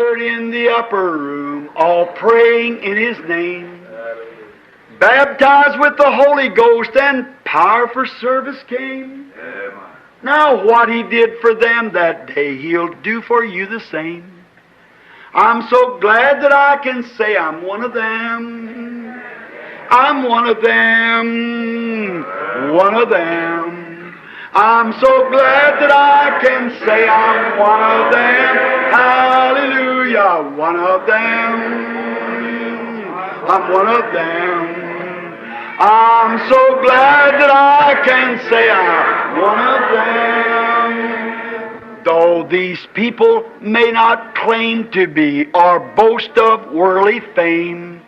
gathered in the upper room, all praying in His name, baptized with the Holy Ghost, and power for service came. Now what He did for them that day, He'll do for you the same. I'm so glad that I can say I'm one of them. I'm one of them. One of them. I'm so glad that I can say I'm one of them. Hallelujah. One of them. I'm one of them. I'm so glad that I can say I'm one of them. Though these people may not claim to be or boast of worldly fame,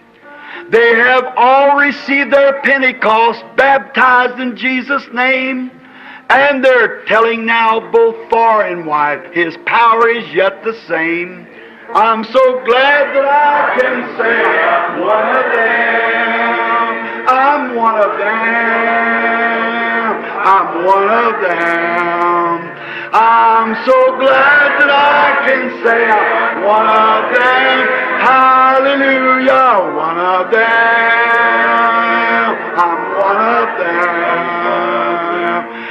they have all received their Pentecost, baptized in Jesus' name, and they're telling now both far and wide, His power is yet the same. I'm so glad that I can say I'm one of them. I'm one of them. I'm one of them. I'm so glad that I can say I'm one of them. Hallelujah, one of them. I'm one of them.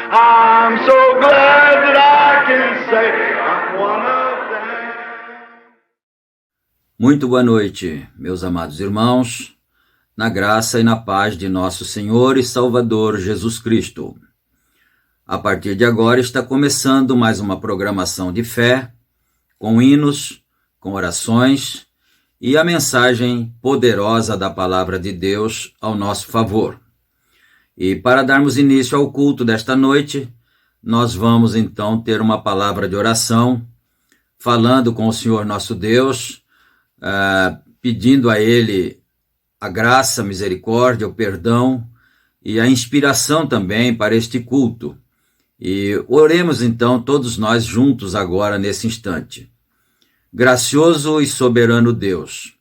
I'm so glad that I can say I'm one of them. Muito boa noite, meus amados irmãos, na graça e na paz de nosso Senhor e Salvador Jesus Cristo. A partir de agora está começando mais uma programação de fé, com hinos, com orações e a mensagem poderosa da Palavra de Deus ao nosso favor. E para darmos início ao culto desta noite, nós vamos então ter uma palavra de oração, falando com o Senhor nosso Deus, pedindo a Ele a graça, a misericórdia, o perdão e a inspiração também para este culto. E oremos então todos nós juntos agora nesse instante. Gracioso e soberano Deus,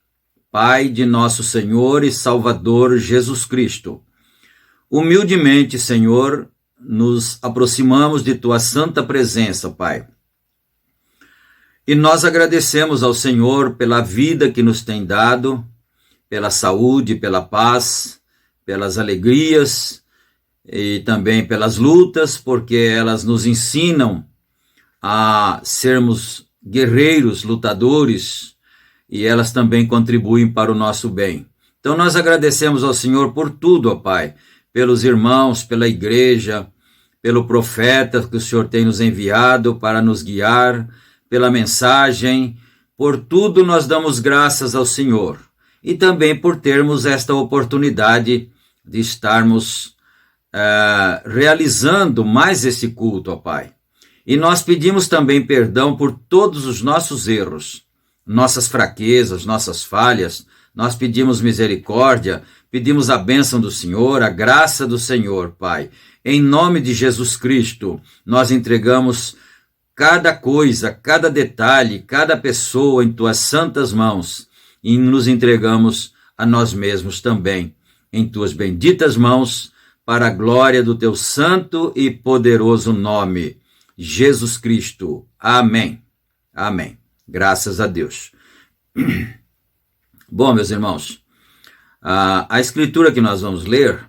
Pai de nosso Senhor e Salvador Jesus Cristo, humildemente, Senhor, nos aproximamos de Tua santa presença, Pai. E nós agradecemos ao Senhor pela vida que nos tem dado, pela saúde, pela paz, pelas alegrias e também pelas lutas, porque elas nos ensinam a sermos guerreiros, lutadores, e elas também contribuem para o nosso bem. Então nós agradecemos ao Senhor por tudo, ó Pai, pelos irmãos, pela igreja, pelo profeta que o Senhor tem nos enviado para nos guiar, pela mensagem, por tudo nós damos graças ao Senhor. E também por termos esta oportunidade de estarmos realizando mais esse culto, ó Pai. E nós pedimos também perdão por todos os nossos erros, nossas fraquezas, nossas falhas. Nós pedimos misericórdia, pedimos a bênção do Senhor, a graça do Senhor, Pai. Em nome de Jesus Cristo, nós entregamos cada coisa, cada detalhe, cada pessoa em Tuas santas mãos e nos entregamos a nós mesmos também em Tuas benditas mãos, para a glória do Teu santo e poderoso nome, Jesus Cristo. Amém. Amém. Graças a Deus. Bom, meus irmãos, a escritura que nós vamos ler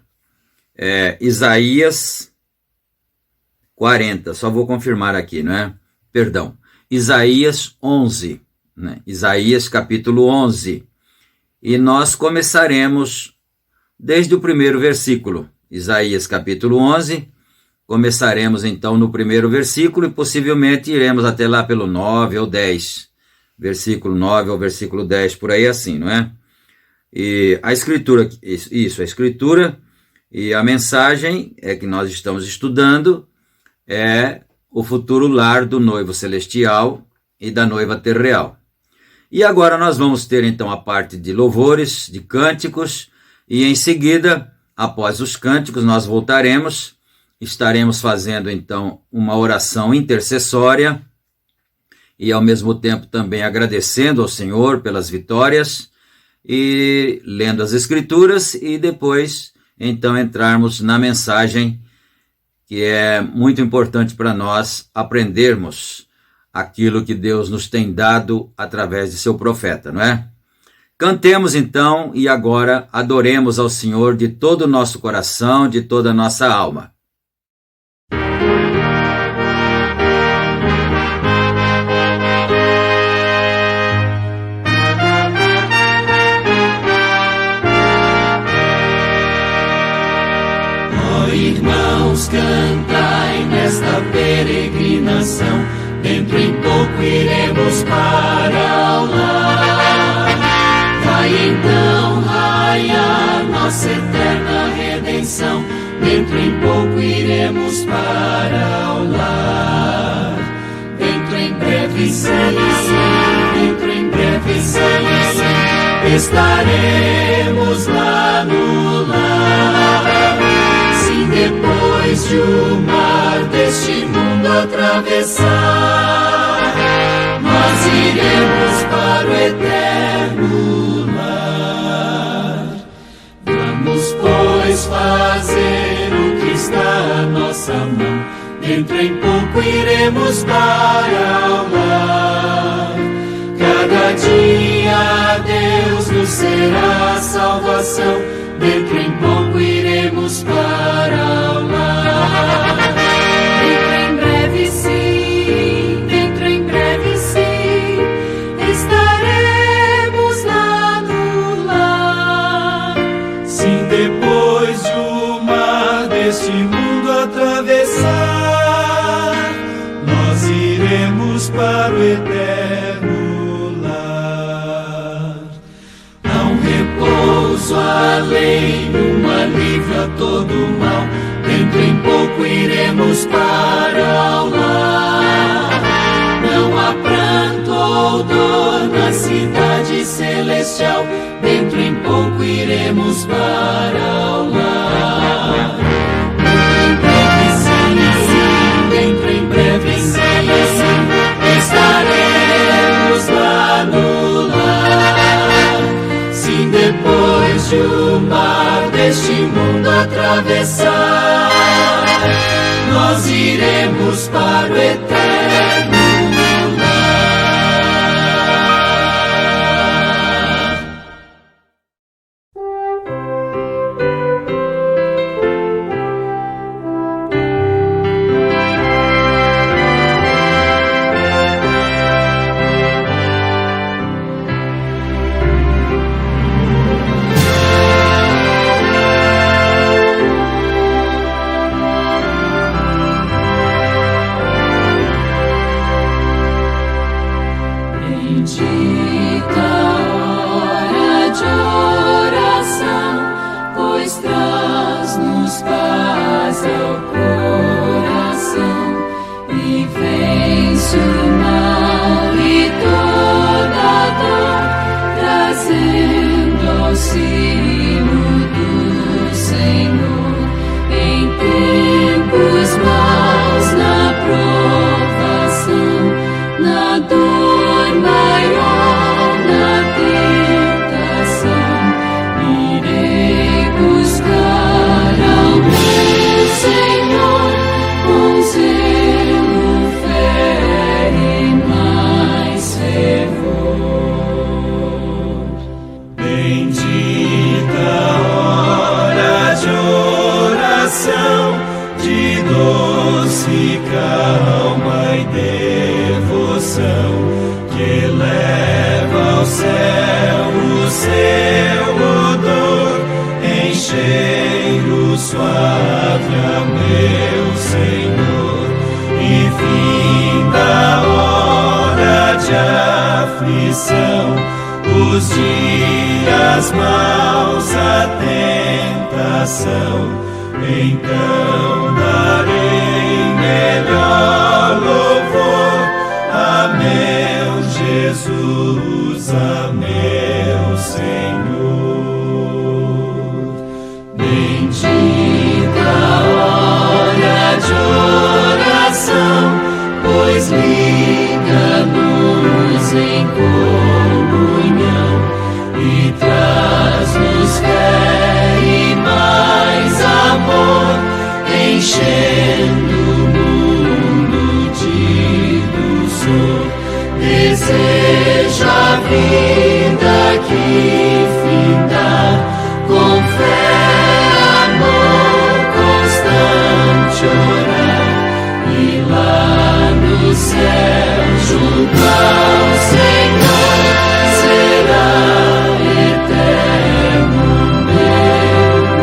é Isaías 40, só vou confirmar aqui, não é? Perdão, Isaías 11, né? Isaías capítulo 11, e nós começaremos desde o primeiro versículo, Isaías capítulo 11, começaremos então no primeiro versículo e possivelmente iremos até lá pelo 9 ou 10, versículo 9 ao versículo 10, por aí assim, não é? E a escritura, a escritura e a mensagem que nós estamos estudando é o futuro lar do noivo celestial e da noiva terreal. E agora nós vamos ter então a parte de louvores, de cânticos, e em seguida, após os cânticos, nós voltaremos, estaremos fazendo então uma oração intercessória e ao mesmo tempo também agradecendo ao Senhor pelas vitórias e lendo as escrituras e depois então entrarmos na mensagem que é muito importante para nós aprendermos aquilo que Deus nos tem dado através de seu profeta, não é? Cantemos então e agora adoremos ao Senhor de todo o nosso coração, de toda a nossa alma. Irmãos, cantai nesta peregrinação, dentro em pouco iremos para o lar. Vai então raiar nossa eterna redenção, dentro em pouco iremos para o lar. Dentro em breve sim, dentro em breve sim, estaremos lá no lar. Depois de o mar deste mundo atravessar, nós iremos para o eterno lar. Vamos, pois, fazer o que está à nossa mão, dentro em pouco iremos para o lar. Cada dia Deus nos será salvação, dentro em pouco iremos para o lar. Dentro em breve sim, estaremos lá no lar. Sim, depois de o mar deste mundo atravessar, nós iremos para o eterno lar. Há um repouso além, um alívio a todo mal, dentro em pouco iremos para o lar. Não há pranto ou dor na cidade celestial, dentro em pouco iremos para o lar. Dentro em breve sim, estaremos lá no lar. Sim, depois de o mar deste mundo atravessar, nós iremos para o eterno lar. Os dias maus a tentação, então darei melhor louvor a meu Jesus, a meu Senhor. Bendita hora de oração, pois liga-nos em comunhão e traz-nos fé e mais amor, enchendo o mundo de doçura. vida que finda, com fé, amor constante orar, e lá no céu junto ao Senhor será eterno meu louvor.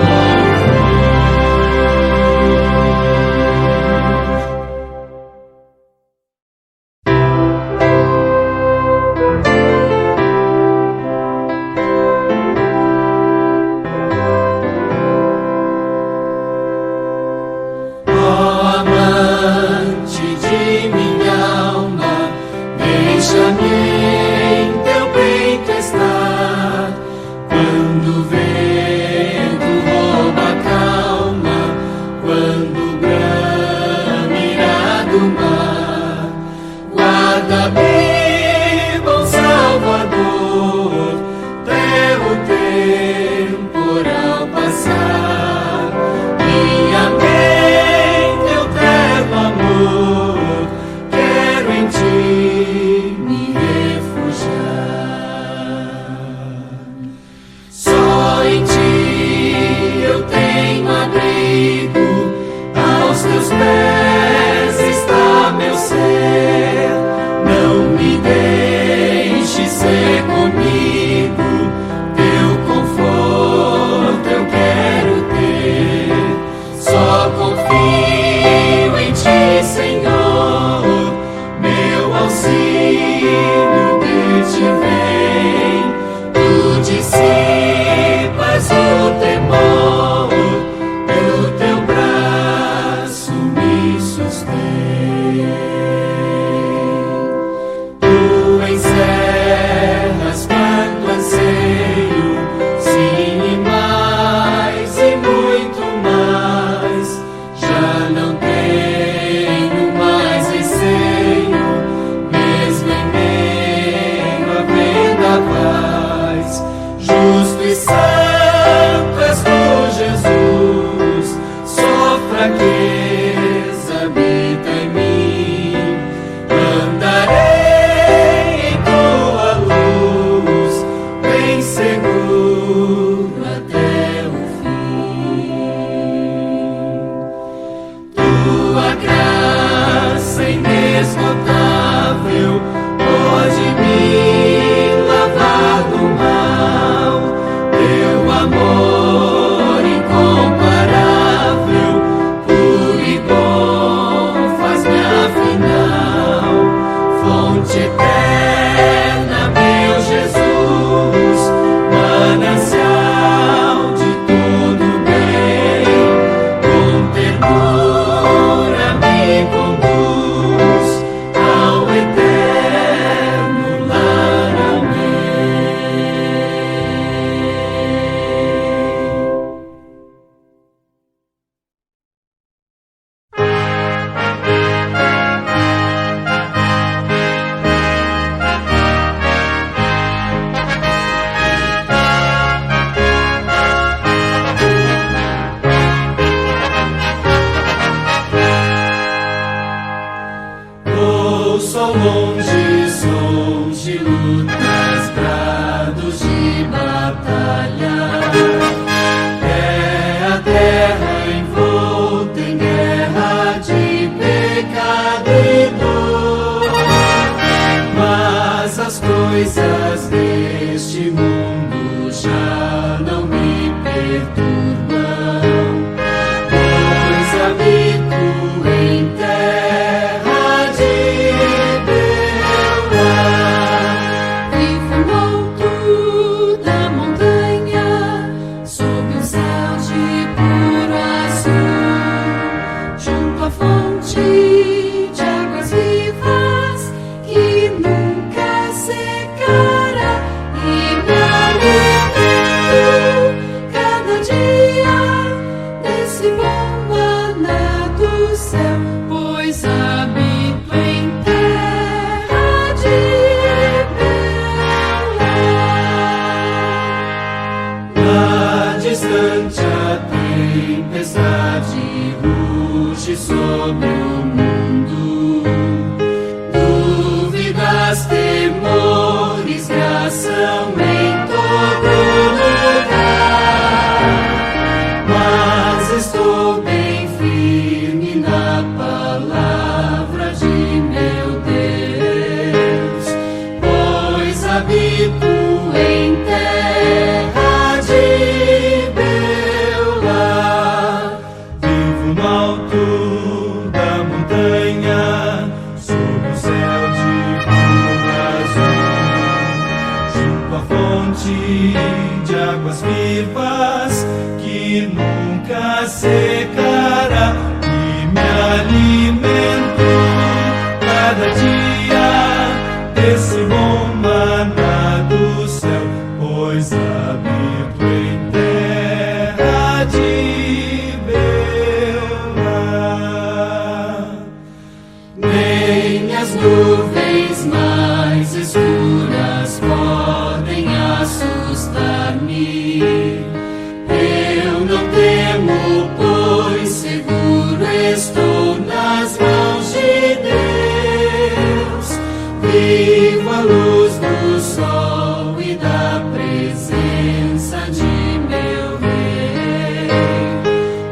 Ó amante de minha alma, deixa-me em teu peito estar. Quando o vento rouba a calma, quando bramirá do mar, guarda-me, bom Salvador, até o temporal passar. Minha mente, teu terno amor, quero em ti me refugiar. Só em ti eu tenho abrigo, aos teus pés está meu ser. Não me deixe ser comigo, teu conforto eu quero ter. Só confio em ti, Senhor, meu auxílio de ti vem. Tu dissipas o temor, pelo teu braço me sustém. Tu encerras quanto anseio, sim, e muito mais. Já não tenho mais receio, mesmo em meio à vendaval. Justo e santo és tu, Jesus, só fraqueza habita em mim. Andarei em tua luz, bem seguro até o fim. Tua graça inesgotável pode me lavar do mal. Teu amor incomparável, puro e bom, faz-me afinal. Fonte eterna, meu Jesus, manancial de todo bem, com ternura me conduz ao eterno lar. Amém. Ouço ao longe sons de lutas, brados de batalha. É a terra envolta em guerra de pecado e dor. Mas as coisas deste mundo já não me perturbam, pois habito em terra de teu lar. Vivo no alto da montanha, sob um céu de puro azul, junto à fonte de águas vivas que nunca secarão. cada dia desse bom maná do céu, pois habito em terra de Beulah. Nem as nuvens mais escuras podem assustar-me. Eu não temo, pois seguro estou nas mãos de Deus. Vivo à luz do sol e da presença de meu Rei,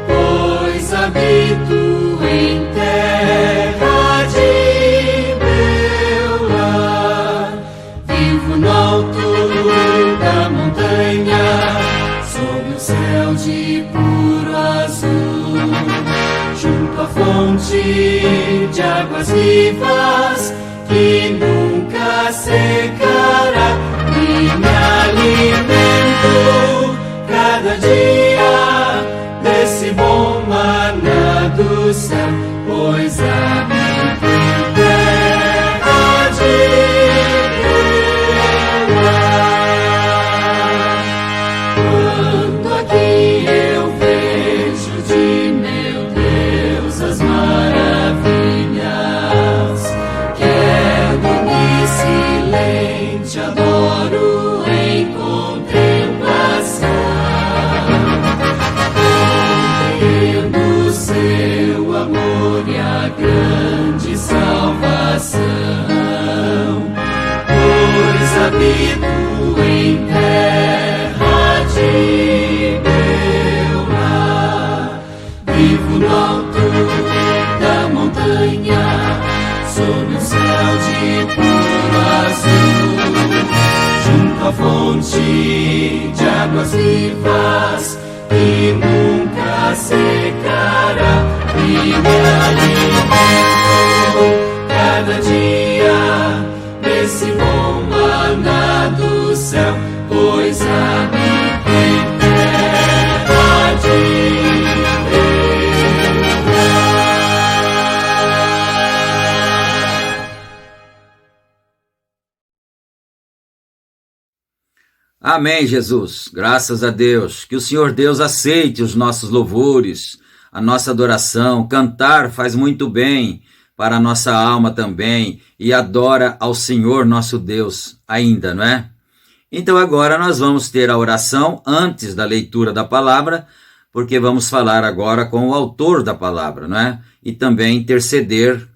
pois habito em terra de Beulah. Vivo no alto da montanha, sob o céu de puro azul, junto à fonte de águas vivas que nunca secará, e me alimento cada dia desse bom maná do céu, pois habito em terra de Beulah. Quando aqui eu vejo de meu Deus as maravilhas, quedo-me silente, adoro em contemplação. Compreendo seu amor e a grande salvação, pois habito em terra de Beulah. Vivo no alto da montanha, sob o céu de puro azul, junto à fonte de águas vivas que nunca secará, e me alimento cada dia desse bom maná do céu, pois habito em terra de Amém, Jesus. Graças a Deus. Que o Senhor Deus aceite os nossos louvores, a nossa adoração. Cantar faz muito bem para a nossa alma também, e adora ao Senhor nosso Deus ainda, não é? Então agora nós vamos ter a oração antes da leitura da palavra, porque vamos falar agora com o autor da palavra, não é? E também interceder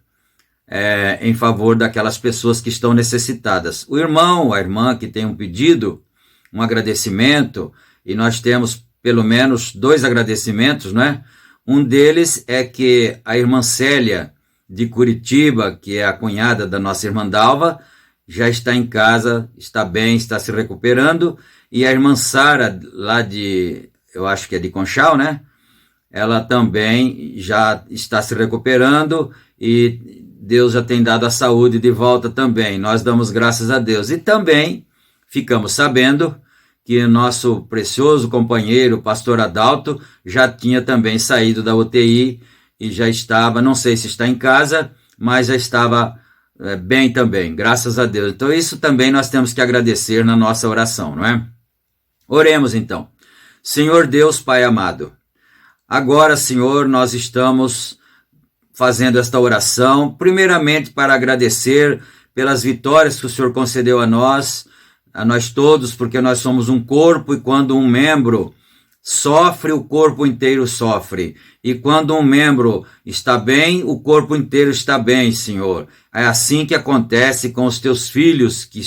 em favor daquelas pessoas que estão necessitadas. O irmão, a irmã que tem um pedido, um agradecimento, e nós temos pelo menos 2 agradecimentos, não é? Um deles é que a irmã Célia de Curitiba, que é a cunhada da nossa irmã Dalva, já está em casa, está bem, está se recuperando, e a irmã Sara, lá de, eu acho que é de Conchal, né? Ela também já está se recuperando, e Deus já tem dado a saúde de volta também. Nós damos graças a Deus. E também ficamos sabendo que nosso precioso companheiro, o pastor Adalto, já tinha também saído da UTI e já estava, não sei se está em casa, mas já estava bem também, graças a Deus. Então isso também nós temos que agradecer na nossa oração, não é? Oremos então. Senhor Deus, Pai amado, agora, Senhor, nós estamos fazendo esta oração, primeiramente para agradecer pelas vitórias que o Senhor concedeu a nós todos, porque nós somos um corpo, e quando um membro sofre, o corpo inteiro sofre. E quando um membro está bem, o corpo inteiro está bem, Senhor. É assim que acontece com os teus filhos que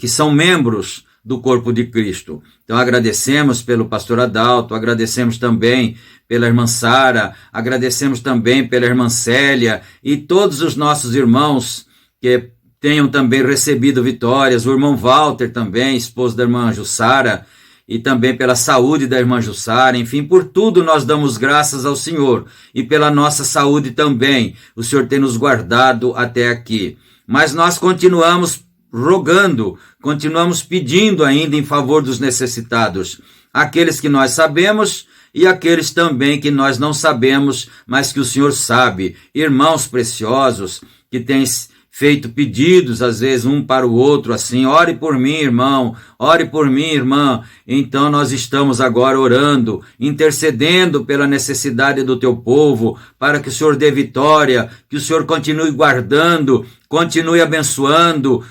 são membros do corpo de Cristo. Então agradecemos pelo pastor Adalto, agradecemos também pela irmã Sara, agradecemos também pela irmã Célia e todos os nossos irmãos que tenham também recebido vitórias, o irmão Walter também, esposo da irmã Jussara, e também pela saúde da irmã Jussara, enfim, por tudo nós damos graças ao Senhor, e pela nossa saúde também, o Senhor tem nos guardado até aqui. Mas nós continuamos rogando, continuamos pedindo ainda em favor dos necessitados, aqueles que nós sabemos e aqueles também que nós não sabemos, mas que o Senhor sabe, irmãos preciosos, que têm feito pedidos, às vezes um para o outro, assim, ore por mim, irmão, ore por mim, irmã. Então nós estamos agora orando, intercedendo pela necessidade do teu povo, para que o Senhor dê vitória, que o Senhor continue guardando, continue abençoando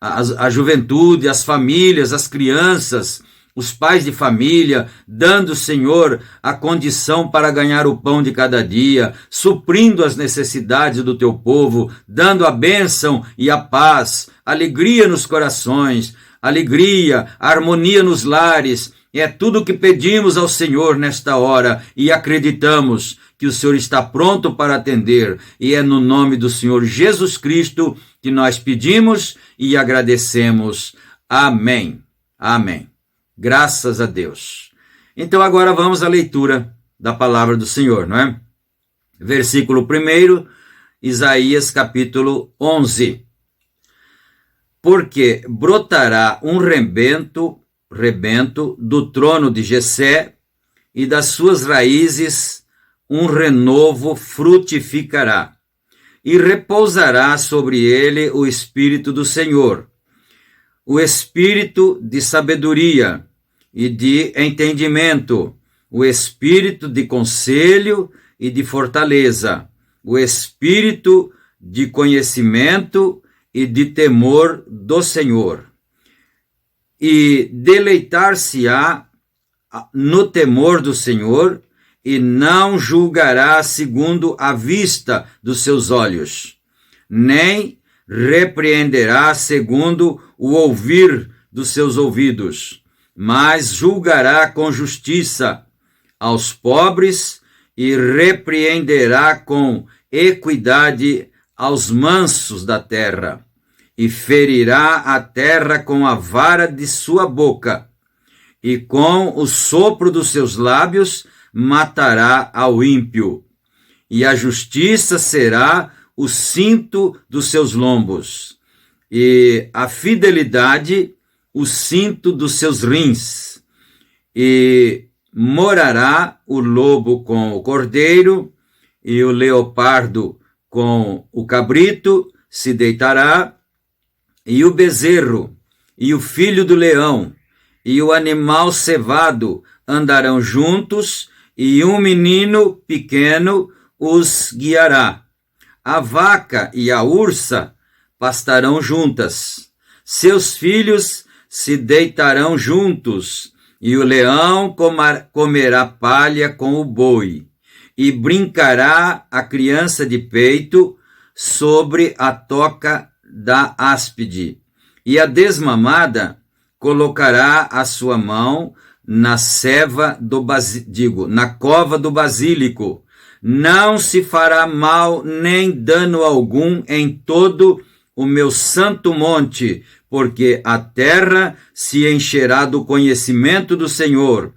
a juventude, as famílias, as crianças, os pais de família, dando, Senhor, a condição para ganhar o pão de cada dia, suprindo as necessidades do teu povo, dando a bênção e a paz, alegria nos corações, alegria, harmonia nos lares. É tudo o que pedimos ao Senhor nesta hora e acreditamos que o Senhor está pronto para atender. E é no nome do Senhor Jesus Cristo que nós pedimos e agradecemos. Amém. Amém. Graças a Deus. Então agora vamos à leitura da palavra do Senhor, não é? Versículo 1, Isaías capítulo 11. Porque brotará um rebento do trono de Jessé, e das suas raízes um renovo frutificará, e repousará sobre ele o Espírito do Senhor, o Espírito de sabedoria e de entendimento, o Espírito de conselho e de fortaleza, o Espírito de conhecimento e de temor do Senhor. E deleitar-se-á no temor do Senhor, e não julgará segundo a vista dos seus olhos, nem repreenderá segundo o ouvir dos seus ouvidos, mas julgará com justiça aos pobres e repreenderá com equidade aos mansos da terra, e ferirá a terra com a vara de sua boca, e com o sopro dos seus lábios matará ao ímpio, e a justiça será o cinto dos seus lombos, e a fidelidade o cinto dos seus rins, e morará o lobo com o cordeiro, e o leopardo com o cabrito se deitará, e o bezerro, e o filho do leão, e o animal cevado andarão juntos, e um menino pequeno os guiará. A vaca e a ursa pastarão juntas, seus filhos se deitarão juntos, e o leão comerá palha com o boi, e brincará a criança de peito sobre a toca da áspide, e a desmamada colocará a sua mão na cova do basílico. Não se fará mal nem dano algum em todo o meu santo monte, porque a terra se encherá do conhecimento do Senhor,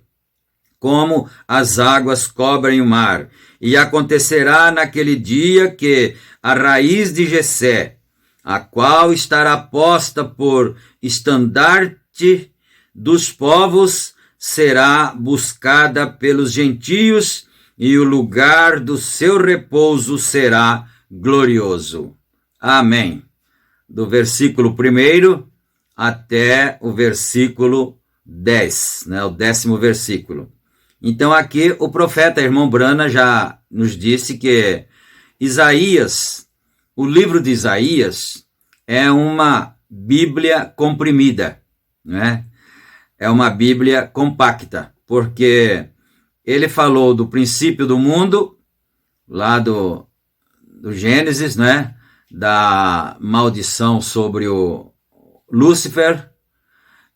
como as águas cobrem o mar. E acontecerá naquele dia que a raiz de Jessé, a qual estará posta por estandarte dos povos, será buscada pelos gentios, e o lugar do seu repouso será glorioso. Amém. Do versículo 1 até o versículo 10, né, o 10º versículo. Então aqui o profeta irmão Brana já nos disse que Isaías, o livro de Isaías, é uma Bíblia comprimida, né? É uma Bíblia compacta, porque ele falou do princípio do mundo, lá do Gênesis, né? Da maldição sobre o Lúcifer.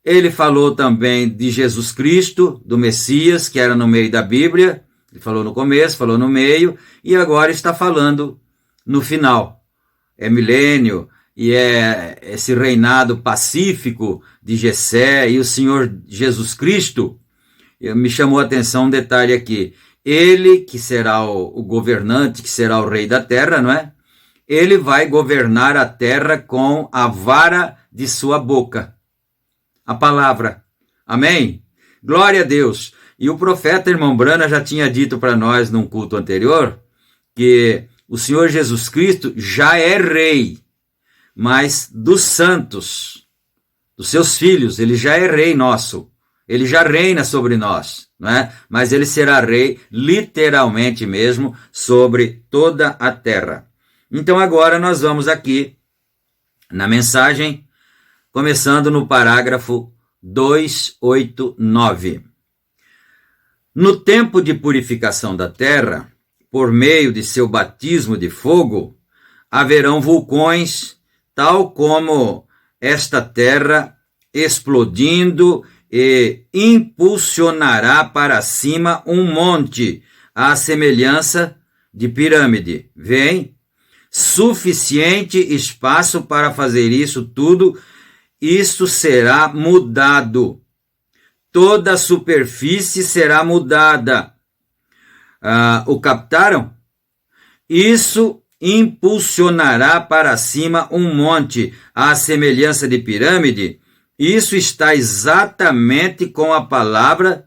Ele falou também de Jesus Cristo, do Messias, que era no meio da Bíblia. Ele falou no começo, falou no meio, e agora está falando no final. É milênio, e é esse reinado pacífico de Jessé, e o Senhor Jesus Cristo. Me chamou a atenção um detalhe aqui. Ele, que será o governante, que será o rei da terra, não é? Ele vai governar a terra com a vara de sua boca. A palavra. Amém? Glória a Deus. E o profeta irmão Brana já tinha dito para nós num culto anterior que o Senhor Jesus Cristo já é rei, mas dos santos, dos seus filhos, ele já é rei nosso. Ele já reina sobre nós, não é? Mas ele será rei, literalmente mesmo, sobre toda a terra. Então agora nós vamos aqui na mensagem, começando no parágrafo 289. No tempo de purificação da terra, por meio de seu batismo de fogo, haverão vulcões, tal como esta terra explodindo e impulsionará para cima um monte, à semelhança de pirâmide. Vem? Suficiente espaço para fazer isso tudo, isso será mudado. Toda a superfície será mudada. O captaram? Isso impulsionará para cima um monte, à semelhança de pirâmide. Isso está exatamente com a palavra,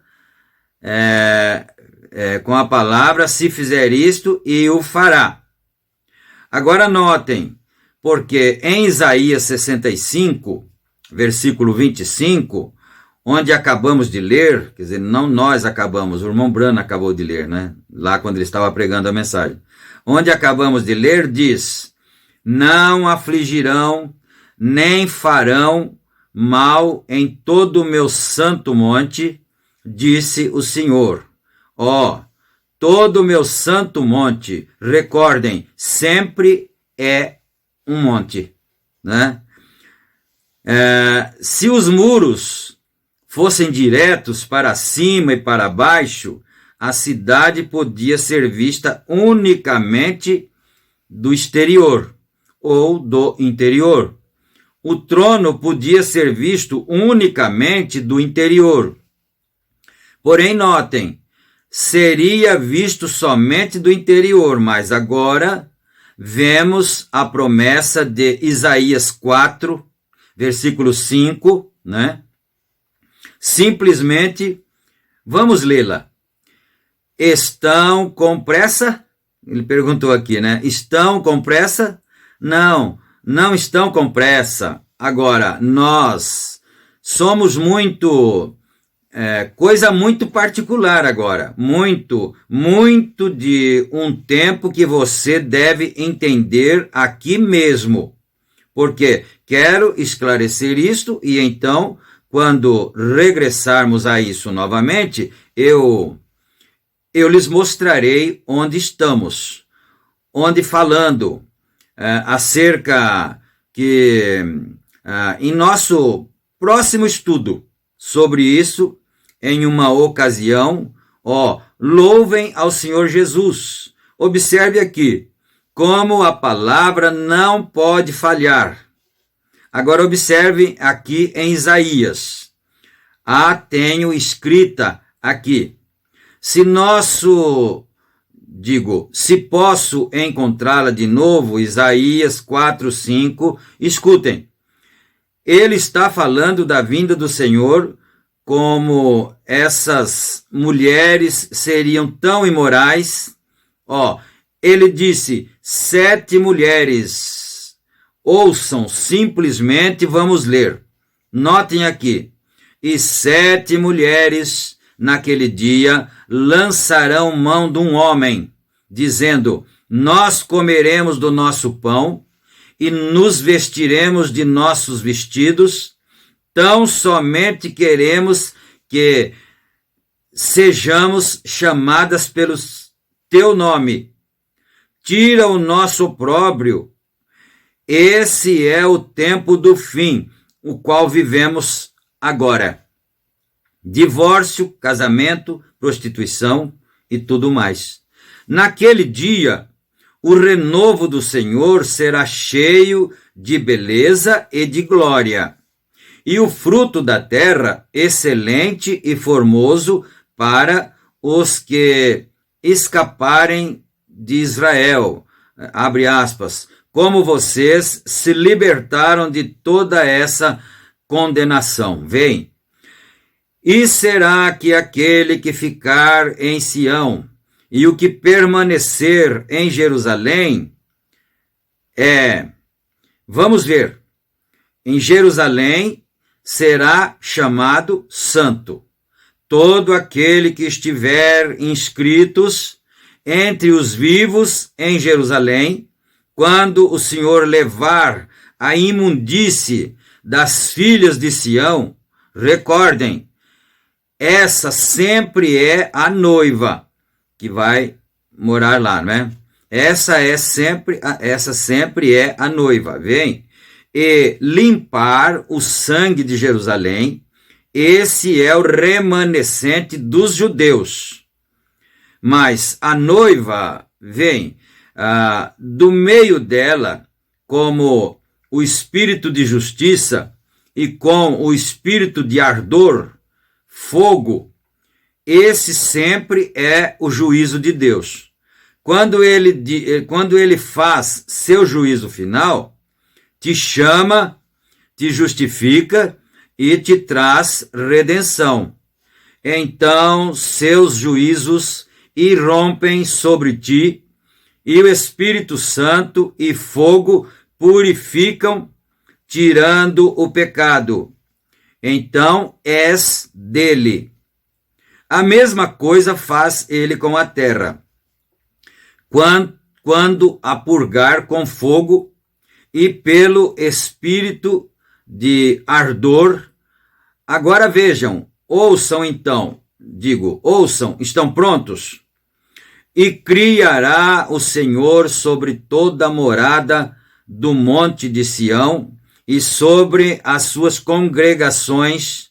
se fizer isto, e o fará. Agora notem, porque em Isaías 65, versículo 25, onde acabamos de ler, quer dizer, não nós acabamos, o irmão Brano acabou de ler, né? Lá quando ele estava pregando a mensagem. Onde acabamos de ler, diz: não afligirão, nem farão mal em todo o meu santo monte, disse o Senhor. Todo o meu santo monte, recordem, sempre é um monte, né? Se os muros fossem diretos para cima e para baixo, a cidade podia ser vista unicamente do exterior ou do interior. O trono podia ser visto unicamente do interior. Porém, notem, seria visto somente do interior, mas agora vemos a promessa de Isaías 4, versículo 5, né? Simplesmente, vamos lê-la. Estão com pressa? Ele perguntou aqui, né? Estão com pressa? Não estão com pressa. Agora, nós somos coisa muito particular agora. Muito de um tempo que você deve entender aqui mesmo. Porque quero esclarecer isto e então, quando regressarmos a isso novamente, eu lhes mostrarei onde estamos, onde falando acerca que em nosso próximo estudo sobre isso, em uma ocasião, louvem ao Senhor Jesus. Observe aqui, como a palavra não pode falhar. Agora observe aqui em Isaías. Tenho escrita aqui. Se posso encontrá-la de novo, Isaías 4, 5, escutem. Ele está falando da vinda do Senhor, como essas mulheres seriam tão imorais. Ele disse, 7 mulheres. Ouçam, simplesmente vamos ler. Notem aqui. E 7 mulheres naquele dia lançarão mão de um homem, dizendo, nós comeremos do nosso pão e nos vestiremos de nossos vestidos, tão somente queremos que sejamos chamadas pelo teu nome. Tira o nosso opróbrio. Esse é o tempo do fim, o qual vivemos agora. Divórcio, casamento, prostituição e tudo mais. Naquele dia, o renovo do Senhor será cheio de beleza e de glória, e o fruto da terra excelente e formoso para os que escaparem de Israel. Abre aspas. Como vocês se libertaram de toda essa condenação. E será que aquele que ficar em Sião E o que permanecer em Jerusalém vamos ver, em Jerusalém será chamado santo. Todo aquele que estiver inscritos entre os vivos em Jerusalém, quando o Senhor levar a imundície das filhas de Sião, recordem, essa sempre é a noiva que vai morar lá, não é? Essa sempre é a noiva, vem? E limpar o sangue de Jerusalém, esse é o remanescente dos judeus. Mas a noiva vem do meio dela, como o espírito de justiça e com o espírito de ardor, fogo, esse sempre é o juízo de Deus. Quando ele faz seu juízo final, te chama, te justifica e te traz redenção. Então seus juízos irrompem sobre ti, e o Espírito Santo e fogo purificam, tirando o pecado. Então és dele. A mesma coisa faz ele com a terra. Quando a purgar com fogo e pelo espírito de ardor. Agora vejam, ouçam, estão prontos? E criará o Senhor sobre toda a morada do monte de Sião e sobre as suas congregações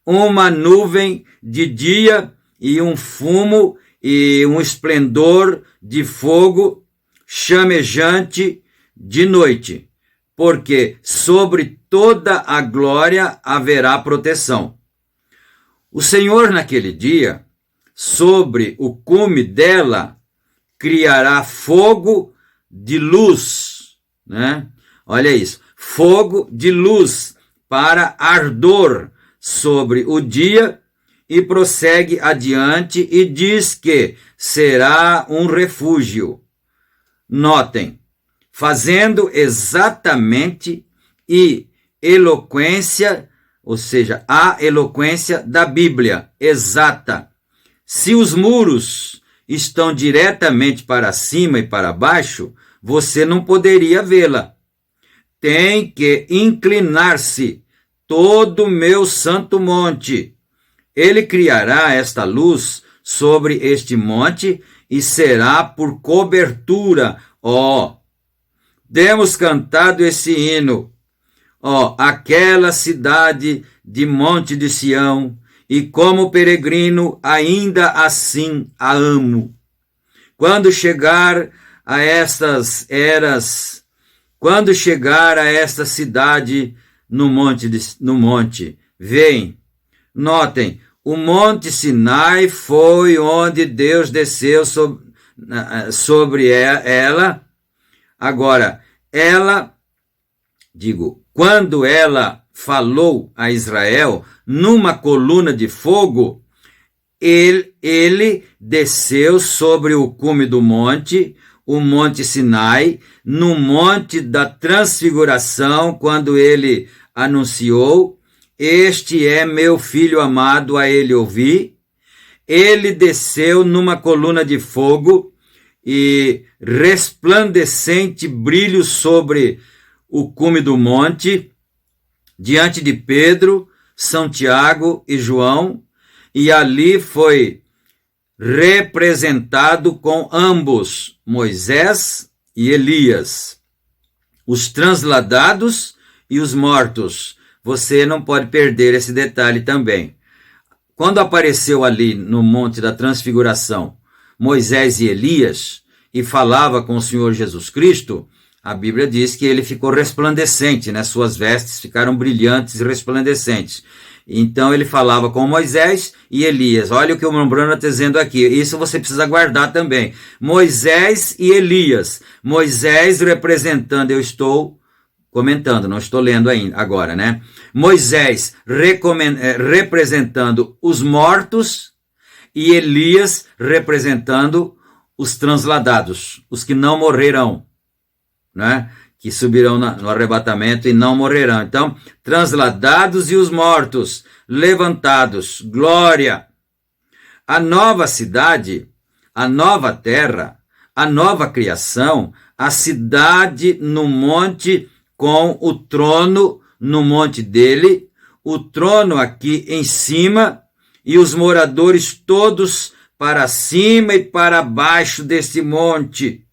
uma nuvem de dia e um fumo e um esplendor de fogo chamejante de noite, porque sobre toda a glória haverá proteção. O Senhor naquele dia, sobre o cume dela, criará fogo de luz, né? Olha isso, fogo de luz para ardor sobre o dia, e prossegue adiante e diz que será um refúgio. Notem, fazendo exatamente eloquência, ou seja, a eloquência da Bíblia, exata. Se os muros estão diretamente para cima e para baixo, você não poderia vê-la. Tem que inclinar-se todo o meu santo monte. Ele criará esta luz sobre este monte e será por cobertura. Temos cantado esse hino. Aquela cidade de Monte de Sião, e como peregrino ainda assim a amo. Quando chegar a esta cidade no monte, vem. Notem, o Monte Sinai foi onde Deus desceu sobre ela. Agora, quando ela falou a Israel numa coluna de fogo, ele desceu sobre o cume do monte, o Monte Sinai, no Monte da Transfiguração, quando ele anunciou: este é meu filho amado, a ele ouvi. Ele desceu numa coluna de fogo e resplandecente brilho sobre o cume do monte, diante de Pedro, São Tiago e João, e ali foi representado com ambos, Moisés e Elias, os transladados e os mortos. Você não pode perder esse detalhe também. Quando apareceu ali no Monte da Transfiguração Moisés e Elias e falava com o Senhor Jesus Cristo, a Bíblia diz que ele ficou resplandecente, né? Suas vestes ficaram brilhantes e resplandecentes. Então ele falava com Moisés e Elias. Olha o que o Mombrano está dizendo aqui. Isso você precisa guardar também. Moisés e Elias. Moisés representando, eu estou comentando, não estou lendo ainda agora, né? Moisés representando os mortos e Elias representando os transladados, os que não morrerão, né? Que subirão no arrebatamento e não morrerão. Então, transladados e os mortos, levantados, glória. A nova cidade, a nova terra, a nova criação, a cidade no monte com o trono no monte dele, o trono aqui em cima e os moradores todos para cima e para baixo desse monte.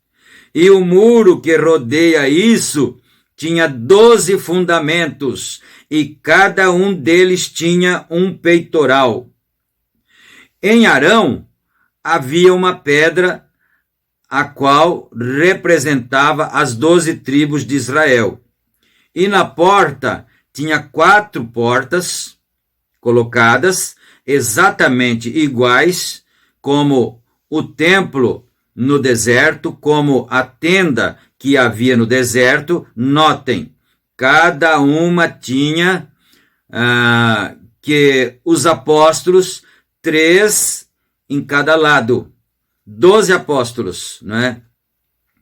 E o muro que rodeia isso tinha 12 fundamentos, e cada um deles tinha um peitoral. Em Arão havia uma pedra, a qual representava as 12 tribos de Israel. E na porta tinha 4 portas colocadas, exatamente iguais, como o templo no deserto, como a tenda que havia no deserto. Notem, cada uma tinha que os apóstolos, 3 em cada lado, 12 apóstolos, né?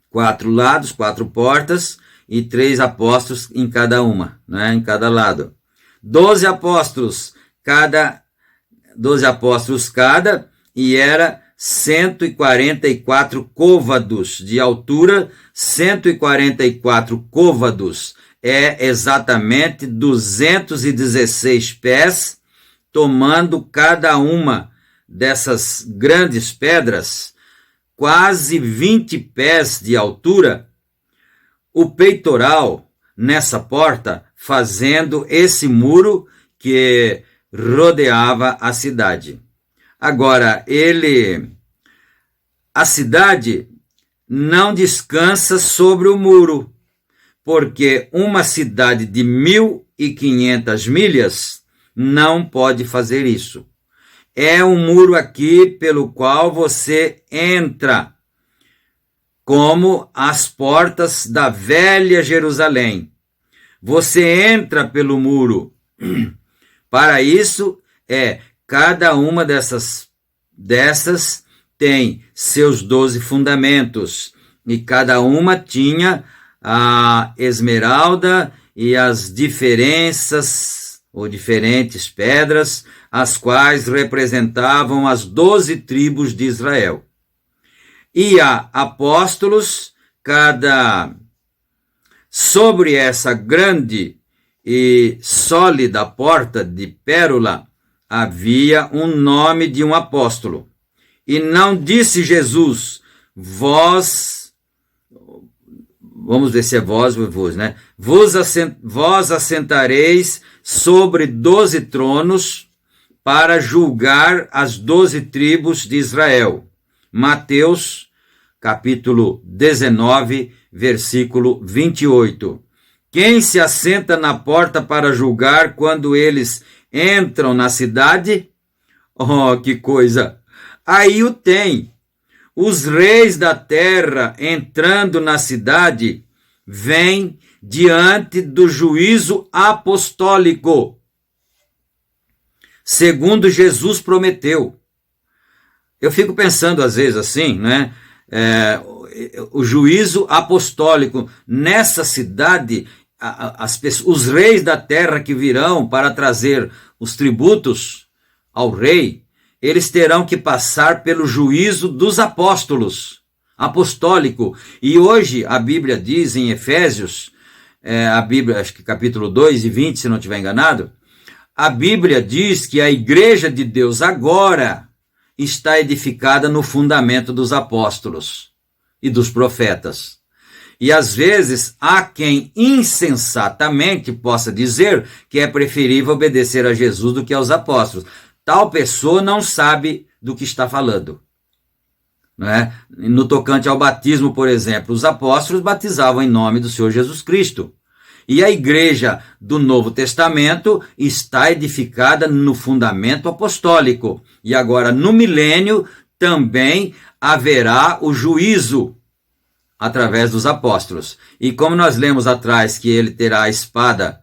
4 lados, 4 portas e 3 apóstolos em cada uma, né? Em cada lado. 12 apóstolos cada, e era 144 côvados de altura. 144 côvados é exatamente 216 pés, tomando cada uma dessas grandes pedras quase 20 pés de altura, o peitoral nessa porta, fazendo esse muro que rodeava a cidade. Agora, a cidade não descansa sobre o muro, porque uma cidade de 1.500 milhas não pode fazer isso. É um muro aqui pelo qual você entra, como as portas da velha Jerusalém. Você entra pelo muro. Para isso, cada uma dessas tem seus 12 fundamentos, e cada uma tinha a esmeralda e as diferentes pedras, as quais representavam as 12 tribos de Israel. E há apóstolos, sobre essa grande e sólida porta de pérola, havia um nome de um apóstolo. E não disse Jesus, vós, vamos ver se é vós ou vos, né? Vós assentareis sobre 12 tronos para julgar as 12 tribos de Israel. Mateus, capítulo 19, versículo 28. Quem se assenta na porta para julgar quando eles entram na cidade? Oh, que coisa! Aí o tem. Os reis da terra entrando na cidade vêm diante do juízo apostólico, segundo Jesus prometeu. Eu fico pensando às vezes assim, né? O juízo apostólico nessa cidade, os reis da terra que virão para trazer os tributos ao rei, eles terão que passar pelo juízo dos apóstolos, apostólico. E hoje a Bíblia diz em Efésios, a Bíblia, acho que capítulo 2 e 20, se não estiver enganado, a Bíblia diz que a igreja de Deus agora está edificada no fundamento dos apóstolos e dos profetas. E às vezes há quem insensatamente possa dizer que é preferível obedecer a Jesus do que aos apóstolos. Tal pessoa não sabe do que está falando. Não é? No tocante ao batismo, por exemplo, os apóstolos batizavam em nome do Senhor Jesus Cristo. E a igreja do Novo Testamento está edificada no fundamento apostólico. E agora, no milênio, também haverá o juízo através dos apóstolos. E como nós lemos atrás que ele terá a espada,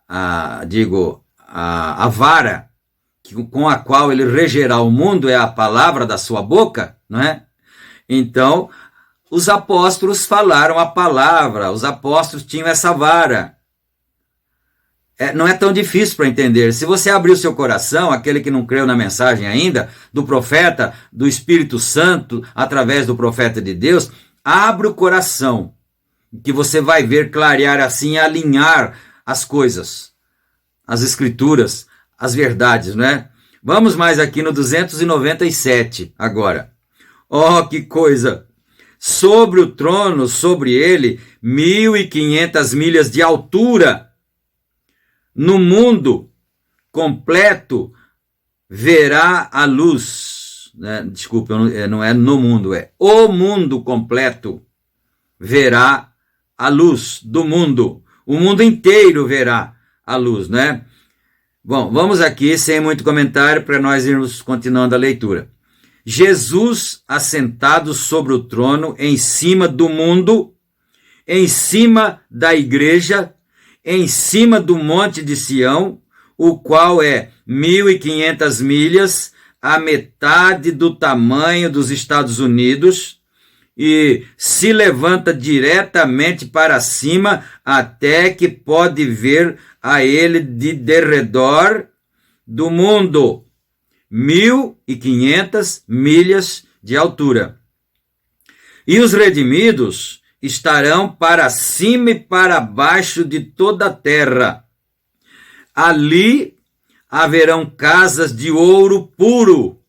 a vara, com a qual ele regerá o mundo é a palavra da sua boca, não é? Então, os apóstolos falaram a palavra, os apóstolos tinham essa vara. Não é tão difícil para entender. Se você abrir o seu coração, aquele que não creu na mensagem ainda, do profeta, do Espírito Santo, através do profeta de Deus, abre o coração, que você vai ver clarear assim, alinhar as coisas, as escrituras, as verdades, não é? Vamos mais aqui no 297 agora. Oh, que coisa! Sobre o trono, sobre ele, 1.500 milhas de altura. No mundo completo verá a luz. Né? Desculpa, não é no mundo, é o mundo completo verá a luz do mundo. O mundo inteiro verá a luz, né? Bom, vamos aqui, sem muito comentário, para nós irmos continuando a leitura. Jesus assentado sobre o trono, em cima do mundo, em cima da igreja, em cima do monte de Sião, o qual é 1.500 milhas, a metade do tamanho dos Estados Unidos, e se levanta diretamente para cima, até que pode ver a ele de derredor do mundo. 1.500 milhas de altura. E os redimidos estarão para cima e para baixo de toda a terra. Ali haverão casas de ouro puro.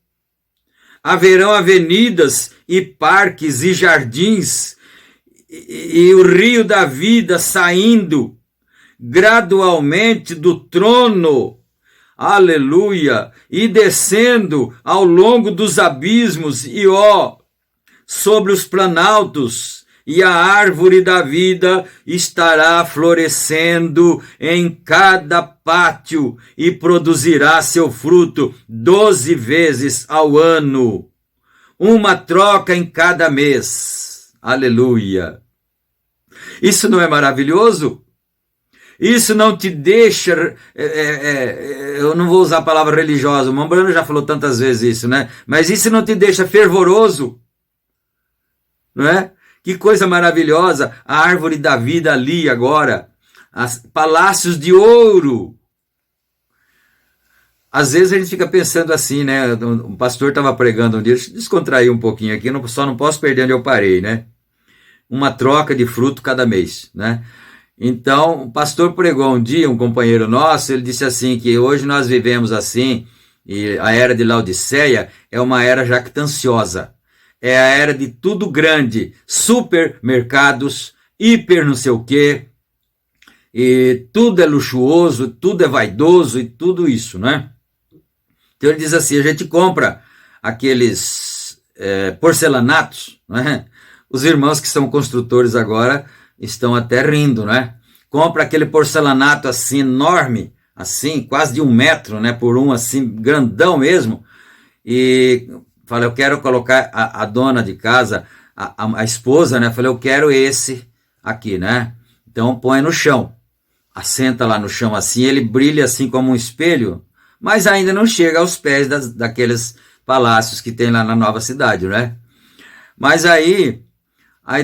Haverão avenidas e parques e jardins, e o rio da vida saindo gradualmente do trono, aleluia, e descendo ao longo dos abismos, e sobre os planaltos, e a árvore da vida estará florescendo em cada pátio, e produzirá seu fruto 12 vezes ao ano, uma troca em cada mês, aleluia. Isso não é maravilhoso? Isso não te deixa, eu não vou usar a palavra religiosa, o Mambrano já falou tantas vezes isso, né? Mas isso não te deixa fervoroso, não é? Que coisa maravilhosa, a árvore da vida ali agora, palácios de ouro. Às vezes a gente fica pensando assim, né? O pastor estava pregando um dia, deixa eu descontrair um pouquinho aqui, só não posso perder onde eu parei, né? Uma troca de fruto cada mês, né? Então, o pastor pregou um dia, um companheiro nosso, ele disse assim, que hoje nós vivemos assim, e a era de Laodiceia é uma era jactanciosa. É a era de tudo grande, supermercados, hiper não sei o quê, e tudo é luxuoso, tudo é vaidoso e tudo isso, né? Então ele diz assim, a gente compra aqueles porcelanatos, né? Os irmãos que são construtores agora estão até rindo, né? Compra aquele porcelanato assim enorme, assim, quase de 1 metro, né? Por assim, grandão mesmo, e fala, eu quero colocar a dona de casa, a esposa, né? Falei, eu quero esse aqui, né? Então põe no chão, assenta lá no chão assim, ele brilha assim como um espelho, mas ainda não chega aos pés daqueles palácios que tem lá na nova cidade, né? Mas aí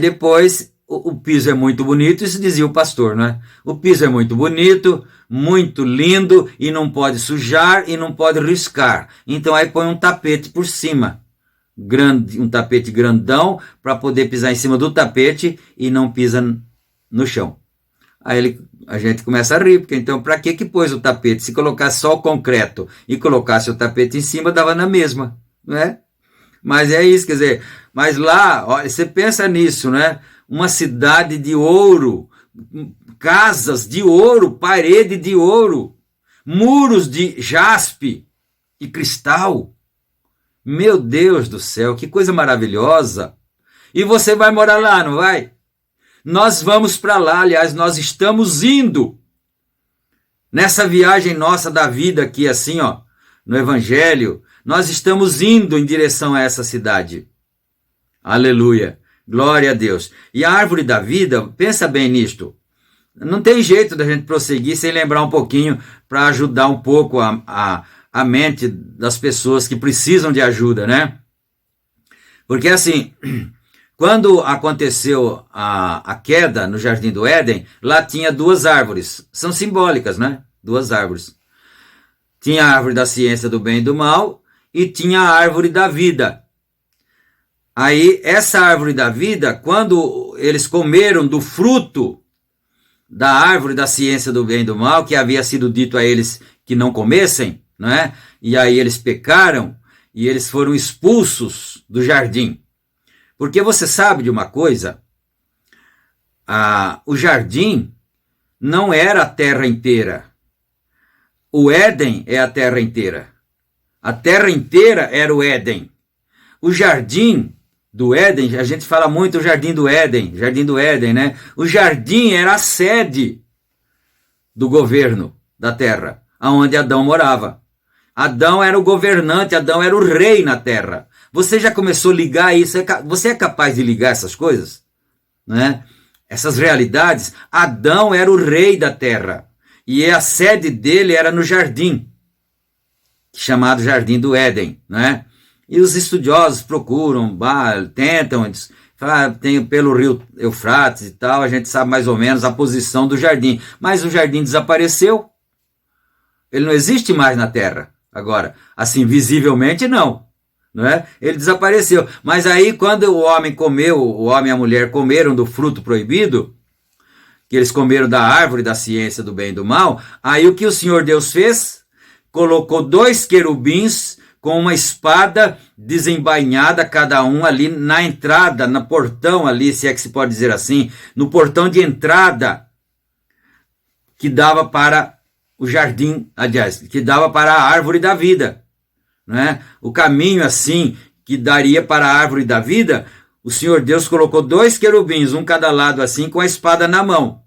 depois o piso é muito bonito, isso dizia o pastor, né? O piso é muito bonito, muito lindo, e não pode sujar e não pode riscar. Então aí põe um tapete por cima, grande, um tapete grandão, para poder pisar em cima do tapete e não pisa no chão. Aí a gente começa a rir, porque então para que pôs o tapete? Se colocasse só o concreto e colocasse o tapete em cima, dava na mesma, né? Mas é isso, quer dizer, mas lá, olha, você pensa nisso, né? Uma cidade de ouro, casas de ouro, parede de ouro, muros de jaspe e cristal. Meu Deus do céu, que coisa maravilhosa! E você vai morar lá, não vai? Nós vamos para lá, aliás, nós estamos indo. Nessa viagem nossa da vida aqui, assim, no Evangelho, nós estamos indo em direção a essa cidade. Aleluia! Glória a Deus. E a árvore da vida, pensa bem nisto. Não tem jeito da gente prosseguir sem lembrar um pouquinho para ajudar um pouco a a mente das pessoas que precisam de ajuda, né? Porque assim, quando aconteceu a queda no Jardim do Éden, lá tinha 2 árvores, são simbólicas, né? 2 árvores. Tinha a árvore da ciência do bem e do mal e tinha a árvore da vida. Aí, essa árvore da vida, quando eles comeram do fruto da árvore da ciência do bem e do mal, que havia sido dito a eles que não comessem, não é? E aí eles pecaram e eles foram expulsos do jardim. Porque você sabe de uma coisa, o jardim não era a terra inteira. O Éden é a terra inteira. A terra inteira era o Éden. O jardim do Éden, a gente fala muito o jardim do Éden, né? O jardim era a sede do governo da terra, onde Adão morava. Adão era o governante, Adão era o rei na terra. Você já começou a ligar isso? Você é capaz de ligar essas coisas? Né? Essas realidades? Adão era o rei da terra. E a sede dele era no jardim, chamado Jardim do Éden, né? E os estudiosos procuram, tentam, tem pelo rio Eufrates e tal, a gente sabe mais ou menos a posição do jardim. Mas o jardim desapareceu. Ele não existe mais na terra. Agora, assim, visivelmente não. Não é? Ele desapareceu. Mas aí, quando o homem e a mulher comeram do fruto proibido, que eles comeram da árvore da ciência do bem e do mal, aí o que o Senhor Deus fez? Colocou 2 querubins com uma espada desembainhada, cada um ali na entrada, no portão ali, se é que se pode dizer assim, no portão de entrada que dava para o jardim, aliás, que dava para a árvore da vida, né? O caminho assim que daria para a árvore da vida, o Senhor Deus colocou 2 querubins, um cada lado assim, com a espada na mão,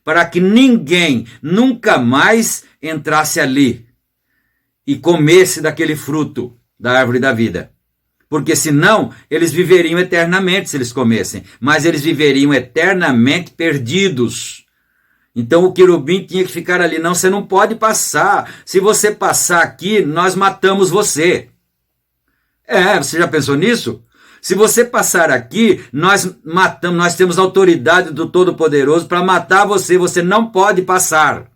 para que ninguém nunca mais entrasse ali e comesse daquele fruto da árvore da vida. Porque senão eles viveriam eternamente se eles comessem, mas eles viveriam eternamente perdidos. Então o querubim tinha que ficar ali. Não, você não pode passar. Se você passar aqui, nós matamos você. Você já pensou nisso? Se você passar aqui, nós matamos, nós temos autoridade do Todo-Poderoso para matar você. Você não pode passar.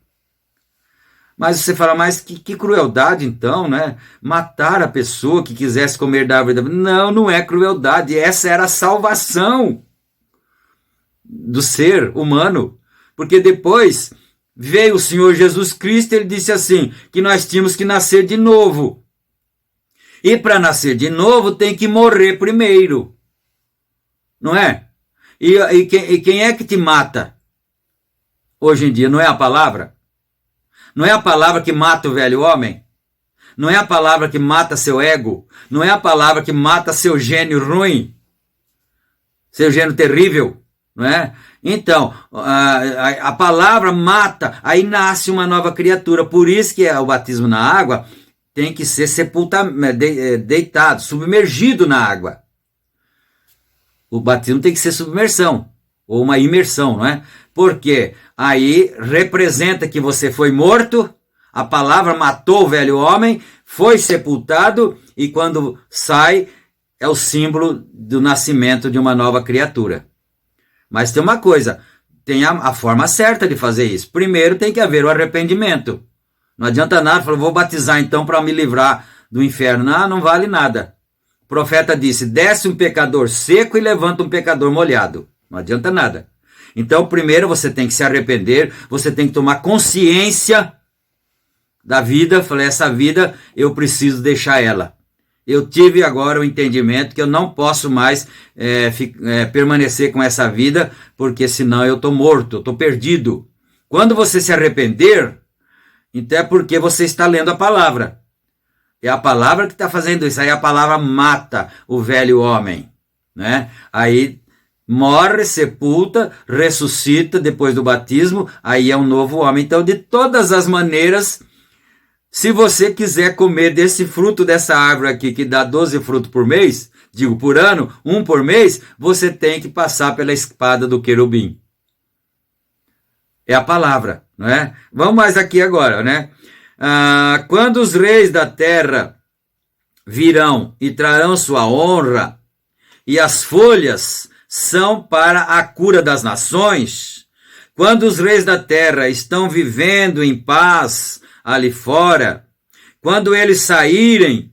Mas você fala, mas que crueldade então, né? Matar a pessoa que quisesse comer da árvore da vida. Não, não é crueldade. Essa era a salvação do ser humano. Porque depois veio o Senhor Jesus Cristo e ele disse assim, que nós tínhamos que nascer de novo. E para nascer de novo tem que morrer primeiro. Não é? E quem é que te mata? Hoje em dia, não é a palavra? Não é a palavra que mata o velho homem? Não é a palavra que mata seu ego? Não é a palavra que mata seu gênio ruim? Seu gênio terrível? Não é? Então, a palavra mata, aí nasce uma nova criatura. Por isso que o batismo na água tem que ser deitado, submergido na água. O batismo tem que ser submersão, ou uma imersão, não é? Porque aí representa que você foi morto, a palavra matou o velho homem, foi sepultado, e quando sai, é o símbolo do nascimento de uma nova criatura. Mas tem uma coisa, tem a forma certa de fazer isso. Primeiro tem que haver o arrependimento. Não adianta nada, falar, vou batizar então para me livrar do inferno. Não vale nada. O profeta disse, desce um pecador seco e levanta um pecador molhado. Não adianta nada. Então, primeiro você tem que se arrepender, você tem que tomar consciência da vida. Falei, essa vida eu preciso deixar ela. Eu tive agora o entendimento que eu não posso mais permanecer com essa vida, porque senão eu estou morto, eu estou perdido. Quando você se arrepender, então é porque você está lendo a palavra. É a palavra que está fazendo isso. Aí a palavra mata o velho homem, né? Aí morre, sepulta, ressuscita depois do batismo, aí é um novo homem. Então, de todas as maneiras, se você quiser comer desse fruto dessa árvore aqui, que dá 12 frutos por mês, digo por ano, 1 por mês, você tem que passar pela espada do querubim. É a palavra, não é? Vamos mais aqui agora, né? Quando os reis da terra virão e trarão sua honra, e as folhas são para a cura das nações, quando os reis da terra estão vivendo em paz ali fora, quando eles saírem,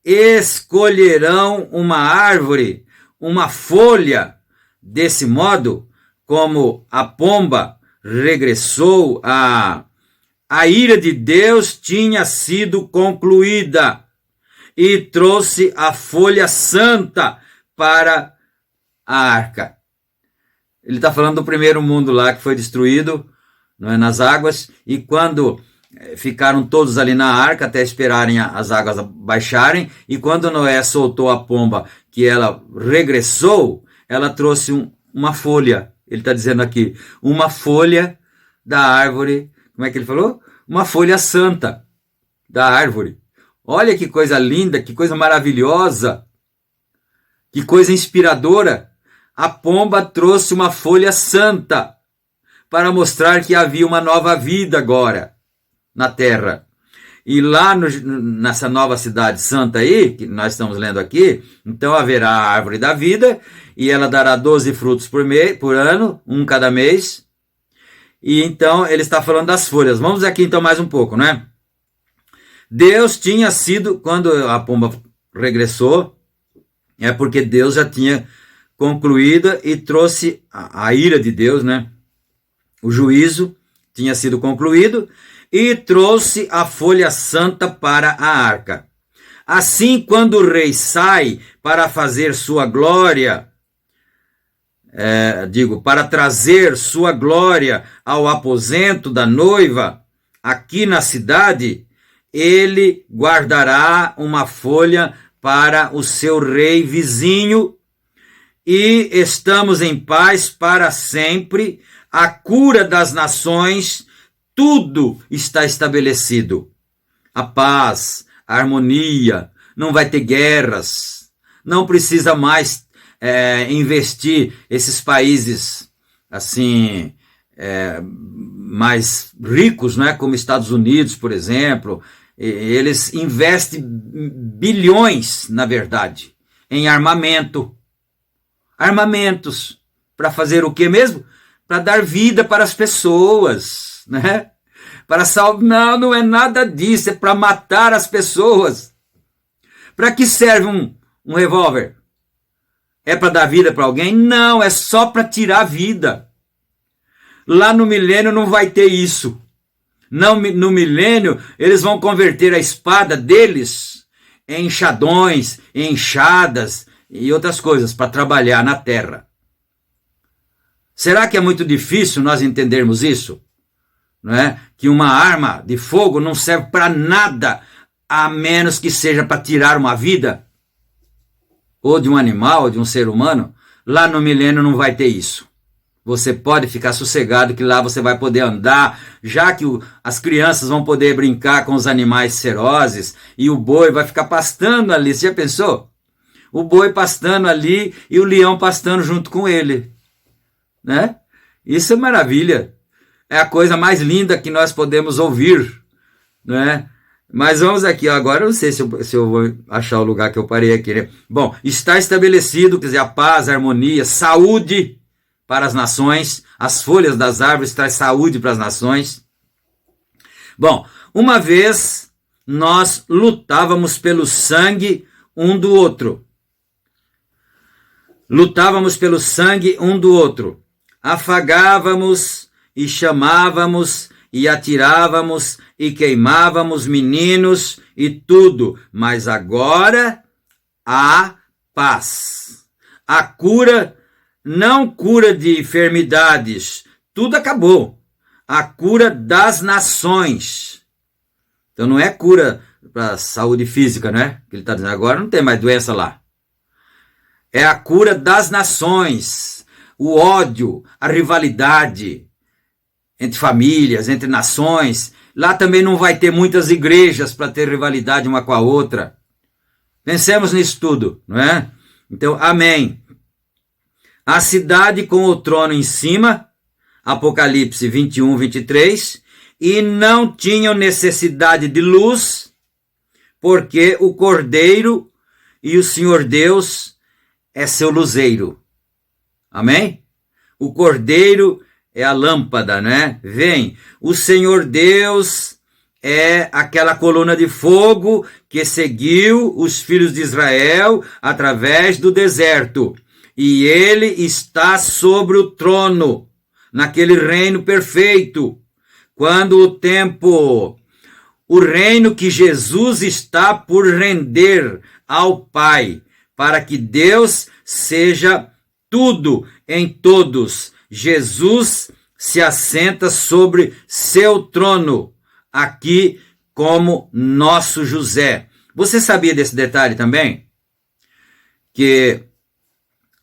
escolherão uma árvore, uma folha, desse modo, como a pomba regressou, a ira de Deus tinha sido concluída e trouxe a folha santa para a arca. Ele está falando do primeiro mundo lá que foi destruído, não é, nas águas, e quando ficaram todos ali na arca até esperarem as águas baixarem, e quando Noé soltou a pomba, que ela regressou, ela trouxe uma folha. Ele está dizendo aqui, uma folha da árvore, como é que ele falou? Uma folha santa da árvore. Olha que coisa linda, que coisa maravilhosa, que coisa inspiradora. A pomba trouxe uma folha santa para mostrar que havia uma nova vida agora na terra. E lá nessa nova cidade santa aí, que nós estamos lendo aqui, então haverá a árvore da vida, e ela dará 12 frutos por ano, um cada mês. E então ele está falando das folhas. Vamos aqui então mais um pouco, né? Deus tinha sido, quando a pomba regressou, é porque Deus já tinha concluído e trouxe a ira de Deus, né? O juízo tinha sido concluído e trouxe a folha santa para a arca. Assim, quando o rei sai para fazer sua glória, para trazer sua glória ao aposento da noiva, aqui na cidade, ele guardará uma folha para o seu rei vizinho, e estamos em paz para sempre. A cura das nações, tudo está estabelecido. A paz, a harmonia, não vai ter guerras, não precisa mais investir esses países assim mais ricos, né, como Estados Unidos, por exemplo. Eles investem bilhões, na verdade, em armamentos. Para fazer o que mesmo? Para dar vida para as pessoas, né? Para salvar. Não é nada disso, é para matar as pessoas. Para que serve um revólver? É para dar vida para alguém? Não, é só para tirar a vida. Lá no milênio não vai ter isso. Não, no milênio, eles vão converter a espada deles em enxadões, em enxadas e outras coisas para trabalhar na terra. Será que é muito difícil nós entendermos isso? Não é? Que uma arma de fogo não serve para nada, a menos que seja para tirar uma vida, ou de um animal, ou de um ser humano. Lá no milênio não vai ter isso. Você pode ficar sossegado que lá você vai poder andar, já que as crianças vão poder brincar com os animais ferozes, e o boi vai ficar pastando ali. Você já pensou? O boi pastando ali e o leão pastando junto com ele, né? Isso é maravilha. É a coisa mais linda que nós podemos ouvir, né? Mas vamos aqui, agora eu não sei se eu vou achar o lugar que eu parei aqui, né? Bom, está estabelecido, quer dizer, a paz, a harmonia, saúde para as nações, as folhas das árvores traz saúde para as nações. Bom, uma vez nós lutávamos pelo sangue um do outro. Lutávamos pelo sangue um do outro. Afagávamos e chamávamos e atirávamos e queimávamos meninos e tudo. Mas agora há paz. A cura, não cura de enfermidades, tudo acabou. A cura das nações. Então não é cura para saúde física, né? Que ele está dizendo, agora não tem mais doença lá. É a cura das nações, o ódio, a rivalidade entre famílias, entre nações. Lá também não vai ter muitas igrejas para ter rivalidade uma com a outra. Pensemos nisso tudo, não é? Então, amém. A cidade com o trono em cima, Apocalipse 21, 23, e não tinham necessidade de luz, porque o Cordeiro e o Senhor Deus é seu luzeiro. Amém? O Cordeiro é a lâmpada, né? Vem, o Senhor Deus é aquela coluna de fogo que seguiu os filhos de Israel através do deserto. E ele está sobre o trono, naquele reino perfeito. Quando o reino que Jesus está por render ao Pai, para que Deus seja tudo em todos. Jesus se assenta sobre seu trono, aqui como nosso José. Você sabia desse detalhe também? Que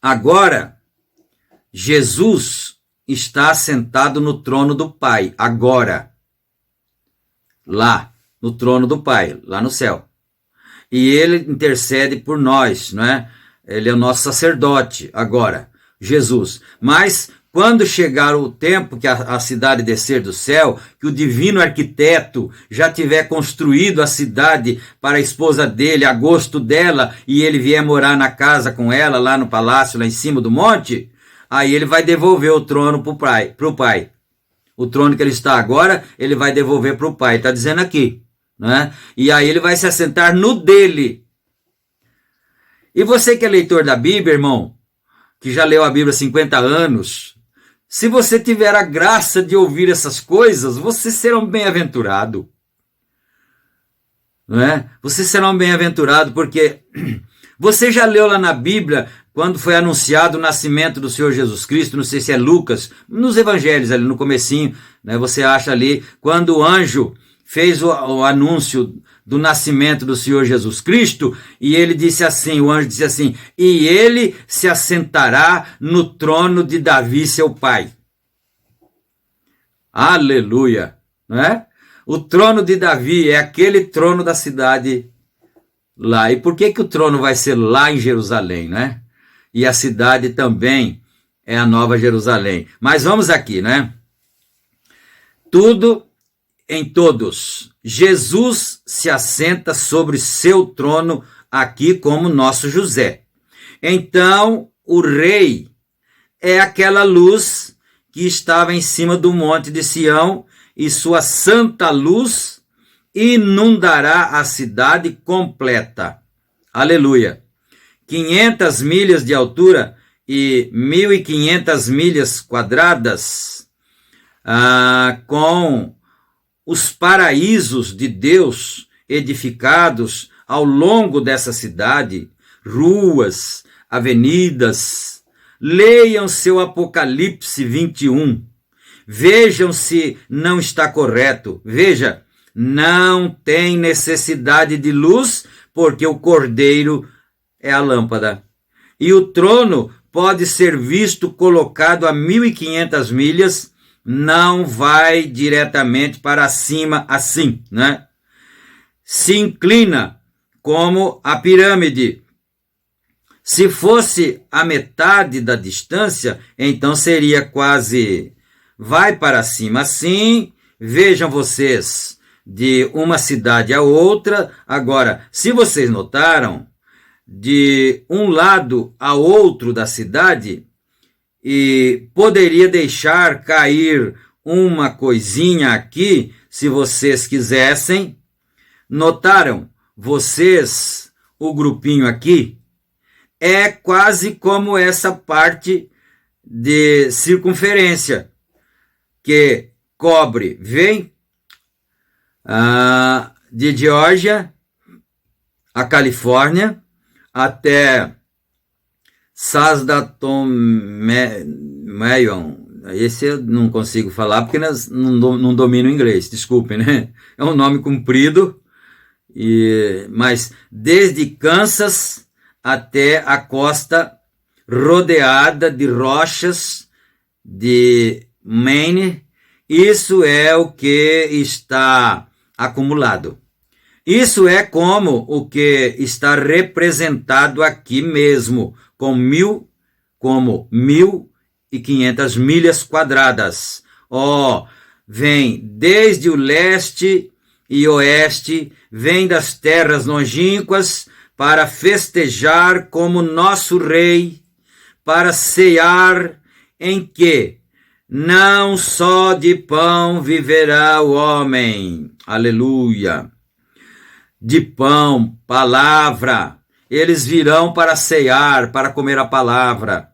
agora Jesus está sentado no trono do Pai, agora. Lá, no trono do Pai, lá no céu. E ele intercede por nós, não é? Ele é o nosso sacerdote agora, Jesus. Mas quando chegar o tempo que a cidade descer do céu, que o divino arquiteto já tiver construído a cidade para a esposa dele, a gosto dela, e ele vier morar na casa com ela, lá no palácio, lá em cima do monte, aí ele vai devolver o trono para o Pai. O trono que ele está agora, ele vai devolver para o Pai. Está dizendo aqui, né? E aí ele vai se assentar no dele. E você que é leitor da Bíblia, irmão, que já leu a Bíblia há 50 anos, se você tiver a graça de ouvir essas coisas, você será um bem-aventurado. Não é? Você será um bem-aventurado porque você já leu lá na Bíblia, quando foi anunciado o nascimento do Senhor Jesus Cristo, não sei se é Lucas, nos evangelhos ali no comecinho, né, você acha ali, quando o anjo fez o anúncio do nascimento do Senhor Jesus Cristo, e ele disse assim, o anjo disse assim, e ele se assentará no trono de Davi, seu pai. Aleluia! Não é? O trono de Davi é aquele trono da cidade lá. E por que o trono vai ser lá em Jerusalém, né? E a cidade também é a Nova Jerusalém. Mas vamos aqui, né? Tudo em todos. Jesus se assenta sobre seu trono aqui como nosso José. Então, o rei é aquela luz que estava em cima do monte de Sião e sua santa luz inundará a cidade completa. Aleluia! 500 milhas de altura e 1.500 milhas quadradas, com os paraísos de Deus edificados ao longo dessa cidade, ruas, avenidas. Leiam seu Apocalipse 21. Vejam se não está correto. Veja, não tem necessidade de luz, porque o Cordeiro é a lâmpada. E o trono pode ser visto colocado a 1.500 milhas, não vai diretamente para cima assim, né? Se inclina como a pirâmide. Se fosse a metade da distância, então seria quase, vai para cima assim, vejam vocês, de uma cidade a outra. Agora, se vocês notaram, de um lado a outro da cidade, e poderia deixar cair uma coisinha aqui, se vocês quisessem. Notaram vocês o grupinho aqui? É quase como essa parte de circunferência que cobre, vem de Geórgia a Califórnia até Sasdaton-Meyon. Esse eu não consigo falar porque não domino inglês, desculpem, né? É um nome comprido, mas desde Kansas até a costa rodeada de rochas de Maine, isso é o que está acumulado. Isso é como o que está representado aqui mesmo, com 1.500 milhas quadradas. vem desde o leste e oeste, vem das terras longínquas para festejar como nosso rei, para cear em que não só de pão viverá o homem. Aleluia. De pão, palavra. Eles virão para cear, para comer a palavra.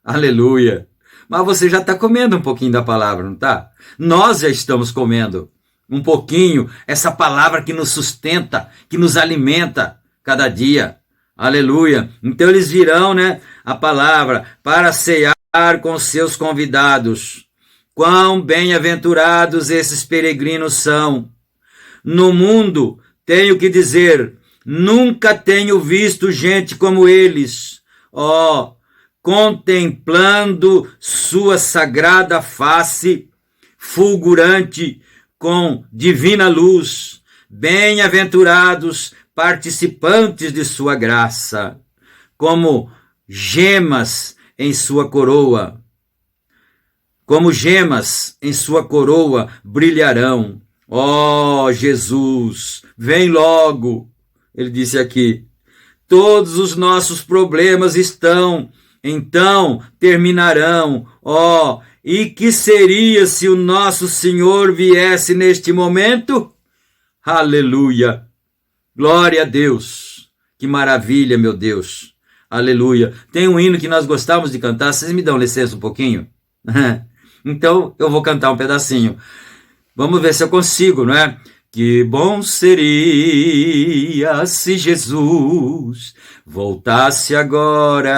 Aleluia. Mas você já está comendo um pouquinho da palavra, não está? Nós já estamos comendo um pouquinho essa palavra que nos sustenta, que nos alimenta cada dia. Aleluia. Então eles virão, a palavra para cear com seus convidados. Quão bem-aventurados esses peregrinos são. No mundo, tenho que dizer, nunca tenho visto gente como eles. Contemplando sua sagrada face, fulgurante com divina luz, bem-aventurados participantes de sua graça, como gemas em sua coroa. Como gemas em sua coroa brilharão. Jesus, vem logo. Ele disse aqui, todos os nossos problemas então terminarão. E que seria se o nosso Senhor viesse neste momento? Aleluia. Glória a Deus. Que maravilha, meu Deus. Aleluia. Tem um hino que nós gostávamos de cantar. Vocês me dão licença um pouquinho? Então eu vou cantar um pedacinho. Vamos ver se eu consigo, não é? Que bom seria se Jesus voltasse agora.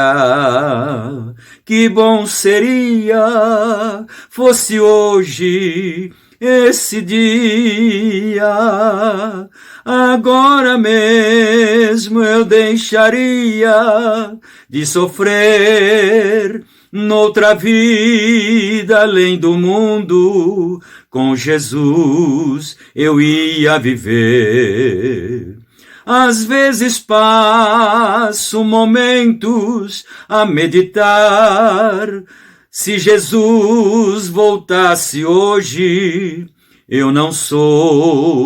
Que bom seria fosse hoje esse dia. Agora mesmo eu deixaria de sofrer noutra vida além do mundo. Com Jesus eu ia viver. Às vezes passo momentos a meditar. Se Jesus voltasse hoje, eu não sofreria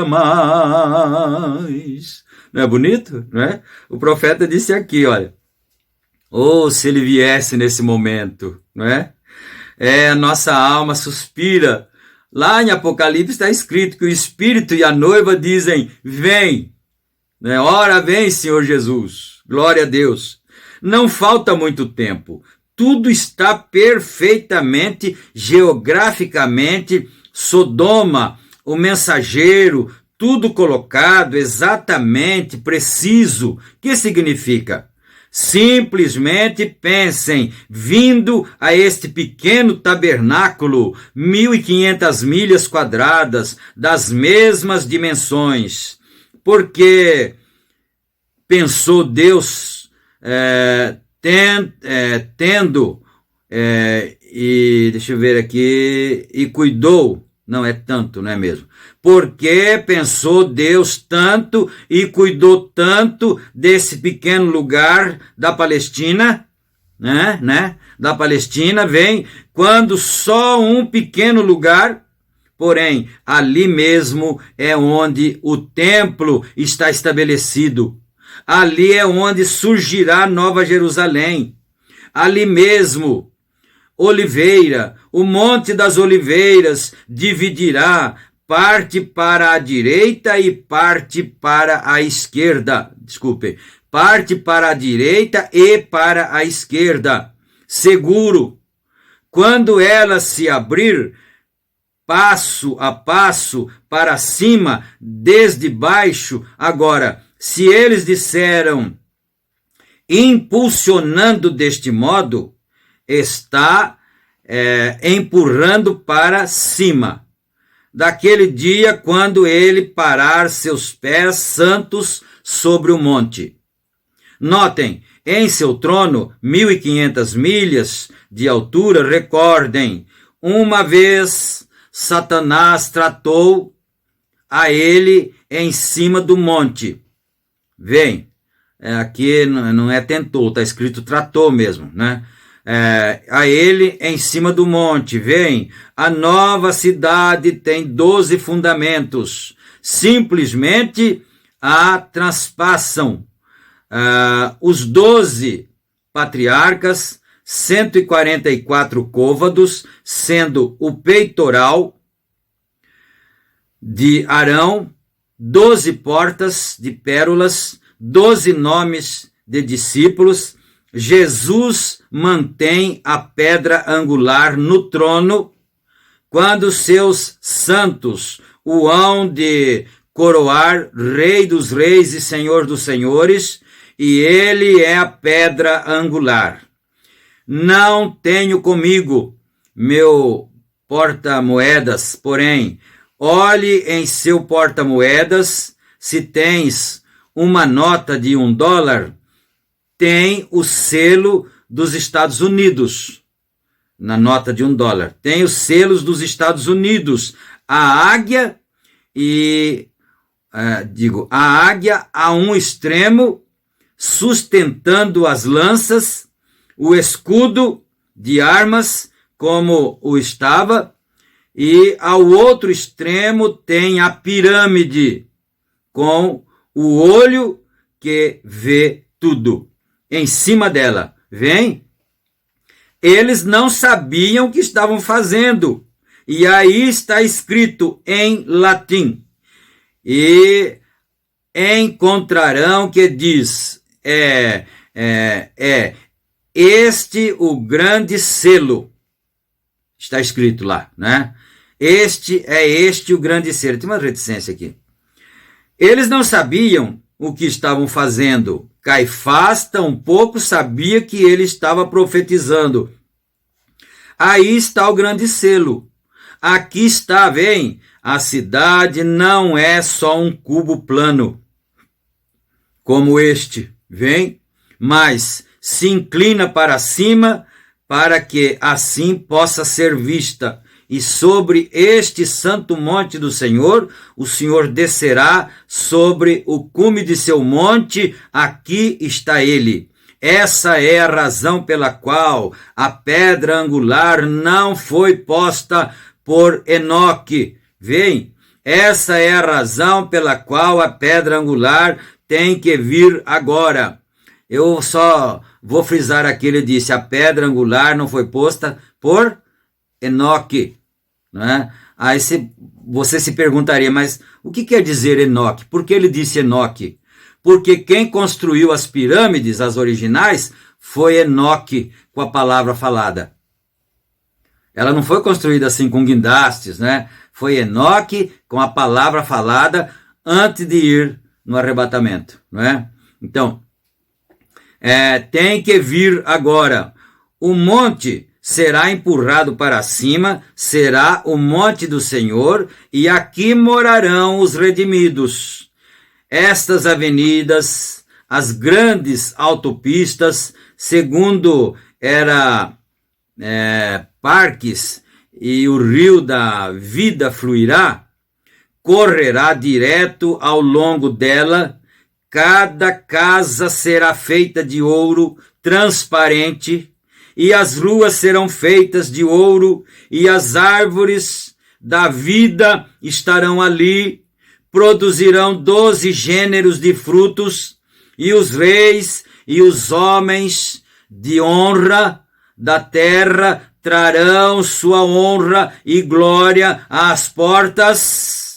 mais. Não é bonito? Não é? O profeta disse aqui, olha. Se ele viesse nesse momento, não é? A nossa alma suspira. Lá em Apocalipse está escrito que o Espírito e a noiva dizem, vem. Ora vem, Senhor Jesus. Glória a Deus. Não falta muito tempo. Tudo está perfeitamente, geograficamente, Sodoma, o mensageiro, tudo colocado exatamente, preciso. O que significa? Simplesmente pensem, vindo a este pequeno tabernáculo, 1.500 milhas quadradas, das mesmas dimensões, porque pensou Deus e deixa eu ver aqui, e cuidou, não é tanto, não é mesmo? Porque pensou Deus tanto e cuidou tanto desse pequeno lugar da Palestina, né? Da Palestina, vem, quando só um pequeno lugar, porém, ali mesmo é onde o templo está estabelecido. Ali é onde surgirá Nova Jerusalém. Ali mesmo, Oliveira, o Monte das Oliveiras dividirá, parte para a direita e parte para a esquerda. Desculpe, parte para a direita e para a esquerda. Seguro. Quando ela se abrir, passo a passo para cima, desde baixo. Agora, se eles disseram, impulsionando deste modo, está empurrando para cima. Daquele dia, quando ele parar seus pés santos sobre o monte. Notem, em seu trono, 1.500 milhas de altura, recordem, uma vez Satanás tratou a ele em cima do monte. Vem, aqui não é tentou, está escrito tratou mesmo, né? a ele em cima do monte. Vem, a nova cidade tem 12 fundamentos. Simplesmente a transpassam os 12 patriarcas, 144 côvados, sendo o peitoral de Arão, 12 portas de pérolas, 12 nomes de discípulos. Jesus mantém a pedra angular no trono, quando seus santos o hão de coroar Rei dos Reis e Senhor dos Senhores, e ele é a pedra angular. Não tenho comigo meu porta-moedas, porém, olhe em seu porta-moedas, se tens uma nota de $1, tem o selo dos Estados Unidos. Na nota de $1, tem os selos dos Estados Unidos, a águia a águia a um extremo, sustentando as lanças, o escudo de armas, como o estava, e ao outro extremo tem a pirâmide, com o olho que vê tudo. Em cima dela, vem? Eles não sabiam o que estavam fazendo, e aí está escrito em latim, e encontrarão que diz, este o grande selo, está escrito lá, né? Este o grande selo. Tem uma reticência aqui. Eles não sabiam o que estavam fazendo. Caifás tampouco sabia que ele estava profetizando. Aí está o grande selo. Aqui está, vem, a cidade não é só um cubo plano, como este, vem, mas se inclina para cima, para que assim possa ser vista. E sobre este santo monte do Senhor, o Senhor descerá sobre o cume de seu monte, aqui está ele. Essa é a razão pela qual a pedra angular não foi posta por Enoque. Vem, essa é a razão pela qual a pedra angular tem que vir agora. Eu só vou frisar aqui, ele disse, a pedra angular não foi posta por Enoque, né? Aí você se perguntaria, mas o que quer dizer Enoque? Por que ele disse Enoque? Porque quem construiu as pirâmides, as originais, foi Enoque, com a palavra falada. Ela não foi construída assim com guindastes, né? Foi Enoque com a palavra falada antes de ir no arrebatamento, não é? Então, tem que vir agora. O monte será empurrado para cima, será o monte do Senhor, e aqui morarão os redimidos. Estas avenidas, as grandes autopistas, segundo era parques, e o rio da vida fluirá, correrá direto ao longo dela. Cada casa será feita de ouro transparente, e as ruas serão feitas de ouro, e as árvores da vida estarão ali, produzirão 12 gêneros de frutos, e os reis e os homens de honra da terra trarão sua honra e glória às portas,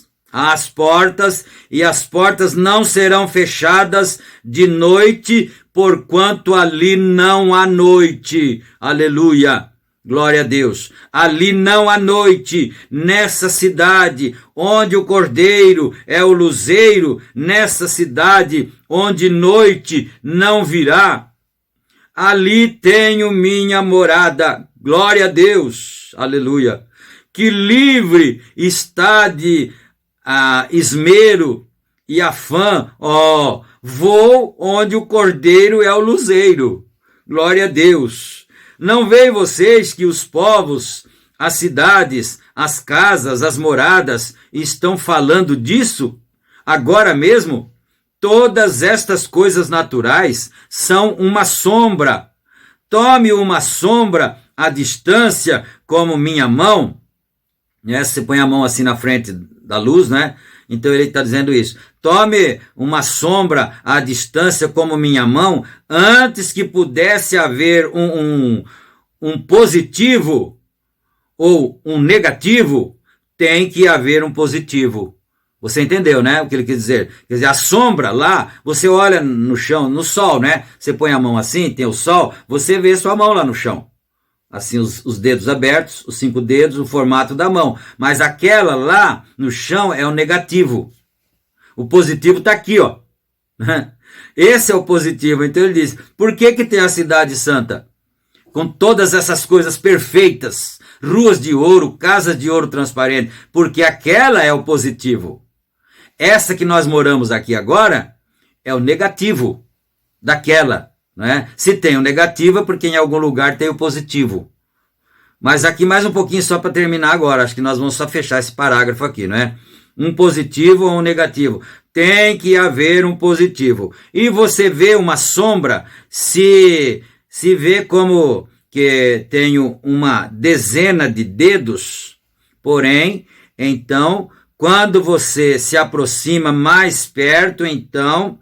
e as portas não serão fechadas de noite, porquanto ali não há noite. Aleluia, glória a Deus. Ali não há noite, nessa cidade onde o Cordeiro é o luzeiro, nessa cidade onde noite não virá. Ali tenho minha morada. Glória a Deus, aleluia. Que livre está de esmero e afã, vou onde o Cordeiro é o luzeiro. Glória a Deus. Não veem vocês que os povos, as cidades, as casas, as moradas estão falando disso? Agora mesmo, todas estas coisas naturais são uma sombra. tome uma sombra à distância como minha mão, né? Você põe a mão assim na frente da luz, né? Então ele está dizendo isso. Tome uma sombra à distância como minha mão, antes que pudesse haver um positivo ou um negativo, tem que haver um positivo. Você entendeu, né? O que ele quer dizer? Quer dizer, a sombra lá, você olha no chão, no sol, né? Você põe a mão assim, tem o sol, você vê sua mão lá no chão. Assim, os dedos abertos, os 5 dedos, o formato da mão. Mas aquela lá no chão é o negativo. O positivo está aqui, ó. Esse é o positivo. Então ele diz, por que tem a cidade santa? Com todas essas coisas perfeitas, ruas de ouro, casas de ouro transparente, porque aquela é o positivo. Essa que nós moramos aqui agora é o negativo daquela, né? Se tem o negativo é porque em algum lugar tem o positivo. Mas aqui mais um pouquinho só para terminar agora, acho que nós vamos só fechar esse parágrafo aqui, né? Um positivo ou um negativo. Tem que haver um positivo. E você vê uma sombra, se vê como que tenho uma dezena de dedos, porém, então, quando você se aproxima mais perto, então,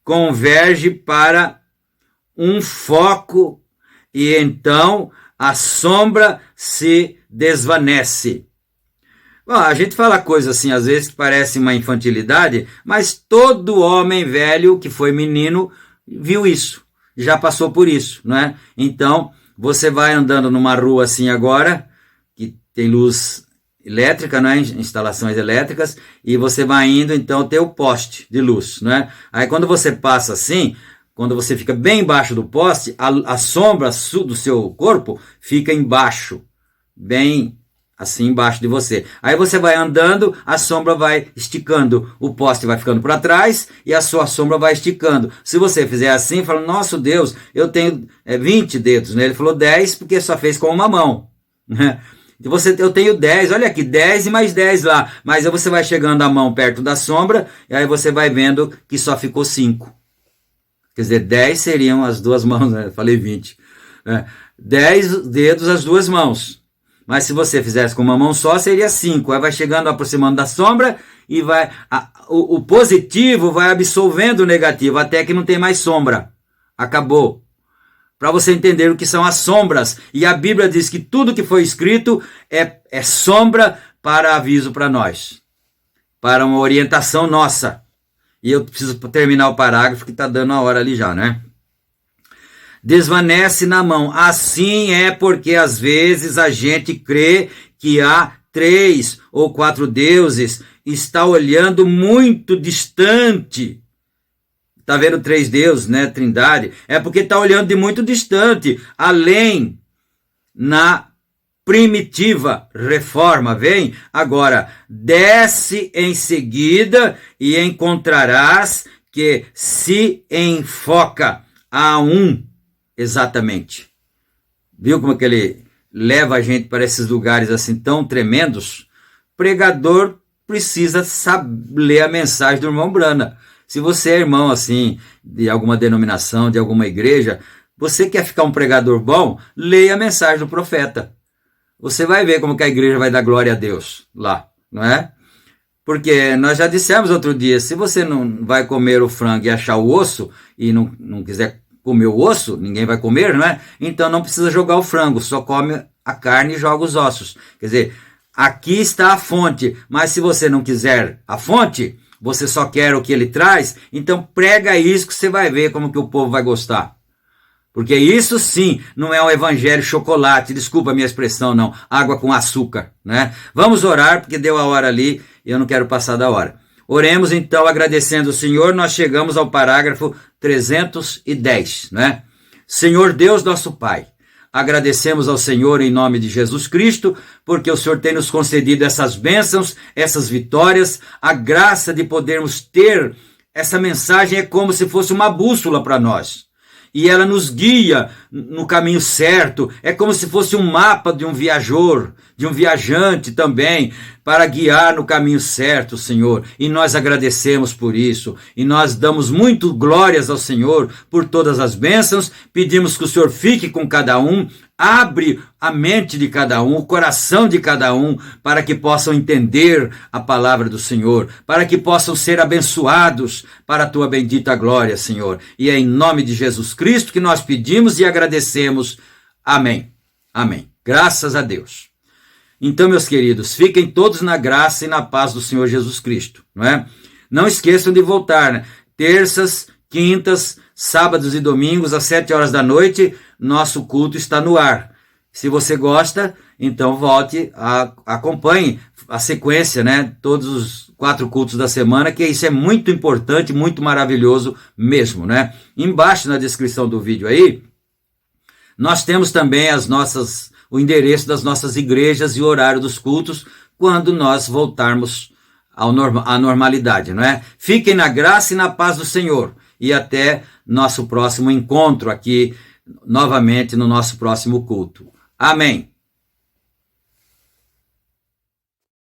converge para um foco e então a sombra se desvanece. Bom, a gente fala coisas assim, às vezes, que parece uma infantilidade, mas todo homem velho que foi menino viu isso, já passou por isso, não é? Então, você vai andando numa rua assim agora, que tem luz elétrica, né? Instalações elétricas, e você vai indo, então tem o poste de luz, né? Aí quando você passa assim, quando você fica bem embaixo do poste, a sombra do seu corpo fica embaixo, bem assim embaixo de você. Aí você vai andando, a sombra vai esticando, o poste vai ficando para trás e a sua sombra vai esticando. Se você fizer assim, fala, nossa Deus, eu tenho 20 dedos, né? Ele falou 10 porque só fez com uma mão, né? Eu tenho 10, olha aqui, 10 e mais 10 lá. Mas aí você vai chegando a mão perto da sombra e aí você vai vendo que só ficou 5. Quer dizer, 10 seriam as duas mãos, né? Eu falei 20. 10 dedos as duas mãos. Mas se você fizesse com uma mão só, seria 5. Aí vai chegando, aproximando da sombra e vai o positivo vai absolvendo o negativo até que não tem mais sombra. Acabou. Para você entender o que são as sombras. E a Bíblia diz que tudo que foi escrito é sombra para aviso para nós. Para uma orientação nossa. E eu preciso terminar o parágrafo que está dando a hora ali já, né? Desvanece na mão. Assim é porque às vezes a gente crê que há 3 ou 4 deuses, está olhando muito distante. Está vendo 3 deuses, né? Trindade. É porque está olhando de muito distante. Além, na primitiva reforma, vem? Agora, desce em seguida e encontrarás que se enfoca a um exatamente. Viu como que ele leva a gente para esses lugares assim tão tremendos? Pregador precisa saber ler a mensagem do irmão Brana. Se você é irmão assim, de alguma denominação, de alguma igreja, você quer ficar um pregador bom, leia a mensagem do profeta. Você vai ver como que a igreja vai dar glória a Deus lá, não é? Porque nós já dissemos outro dia, se você não vai comer o frango e achar o osso, e não quiser comer o osso, ninguém vai comer, não é? Então não precisa jogar o frango, só come a carne e joga os ossos. Quer dizer, aqui está a fonte, mas se você não quiser a fonte, você só quer o que ele traz, então prega isso que você vai ver como que o povo vai gostar. Porque isso sim não é um evangelho chocolate, desculpa a minha expressão não, água com açúcar, né? Vamos orar porque deu a hora ali e eu não quero passar da hora. Oremos então agradecendo o Senhor, nós chegamos ao parágrafo 310, né? Senhor Deus nosso Pai, agradecemos ao Senhor em nome de Jesus Cristo, porque o Senhor tem nos concedido essas bênçãos, essas vitórias, a graça de podermos ter essa mensagem é como se fosse uma bússola para nós. e ela nos guia no caminho certo. É como se fosse um mapa de um viajor, de um viajante também, para guiar no caminho certo, Senhor. E nós agradecemos por isso. E nós damos muito glórias ao Senhor por todas as bênçãos. Pedimos que o Senhor fique com cada um, abre a mente de cada um, o coração de cada um, para que possam entender a palavra do Senhor, para que possam ser abençoados para a tua bendita glória, Senhor. E é em nome de Jesus Cristo que nós pedimos e agradecemos. Amém. Amém. Graças a Deus. Então, meus queridos, fiquem todos na graça e na paz do Senhor Jesus Cristo, não é? Não esqueçam de voltar, né? Terças, quintas, sábados e domingos, às 7 horas da noite, nosso culto está no ar. Se você gosta, então volte, acompanhe a sequência, né? Todos os 4 cultos da semana, que isso é muito importante, muito maravilhoso mesmo, né? Embaixo na descrição do vídeo aí, nós temos também o endereço das nossas igrejas e o horário dos cultos, quando nós voltarmos à normalidade, não é? Fiquem na graça e na paz do Senhor. E até nosso próximo encontro aqui, novamente no nosso próximo culto. Amém.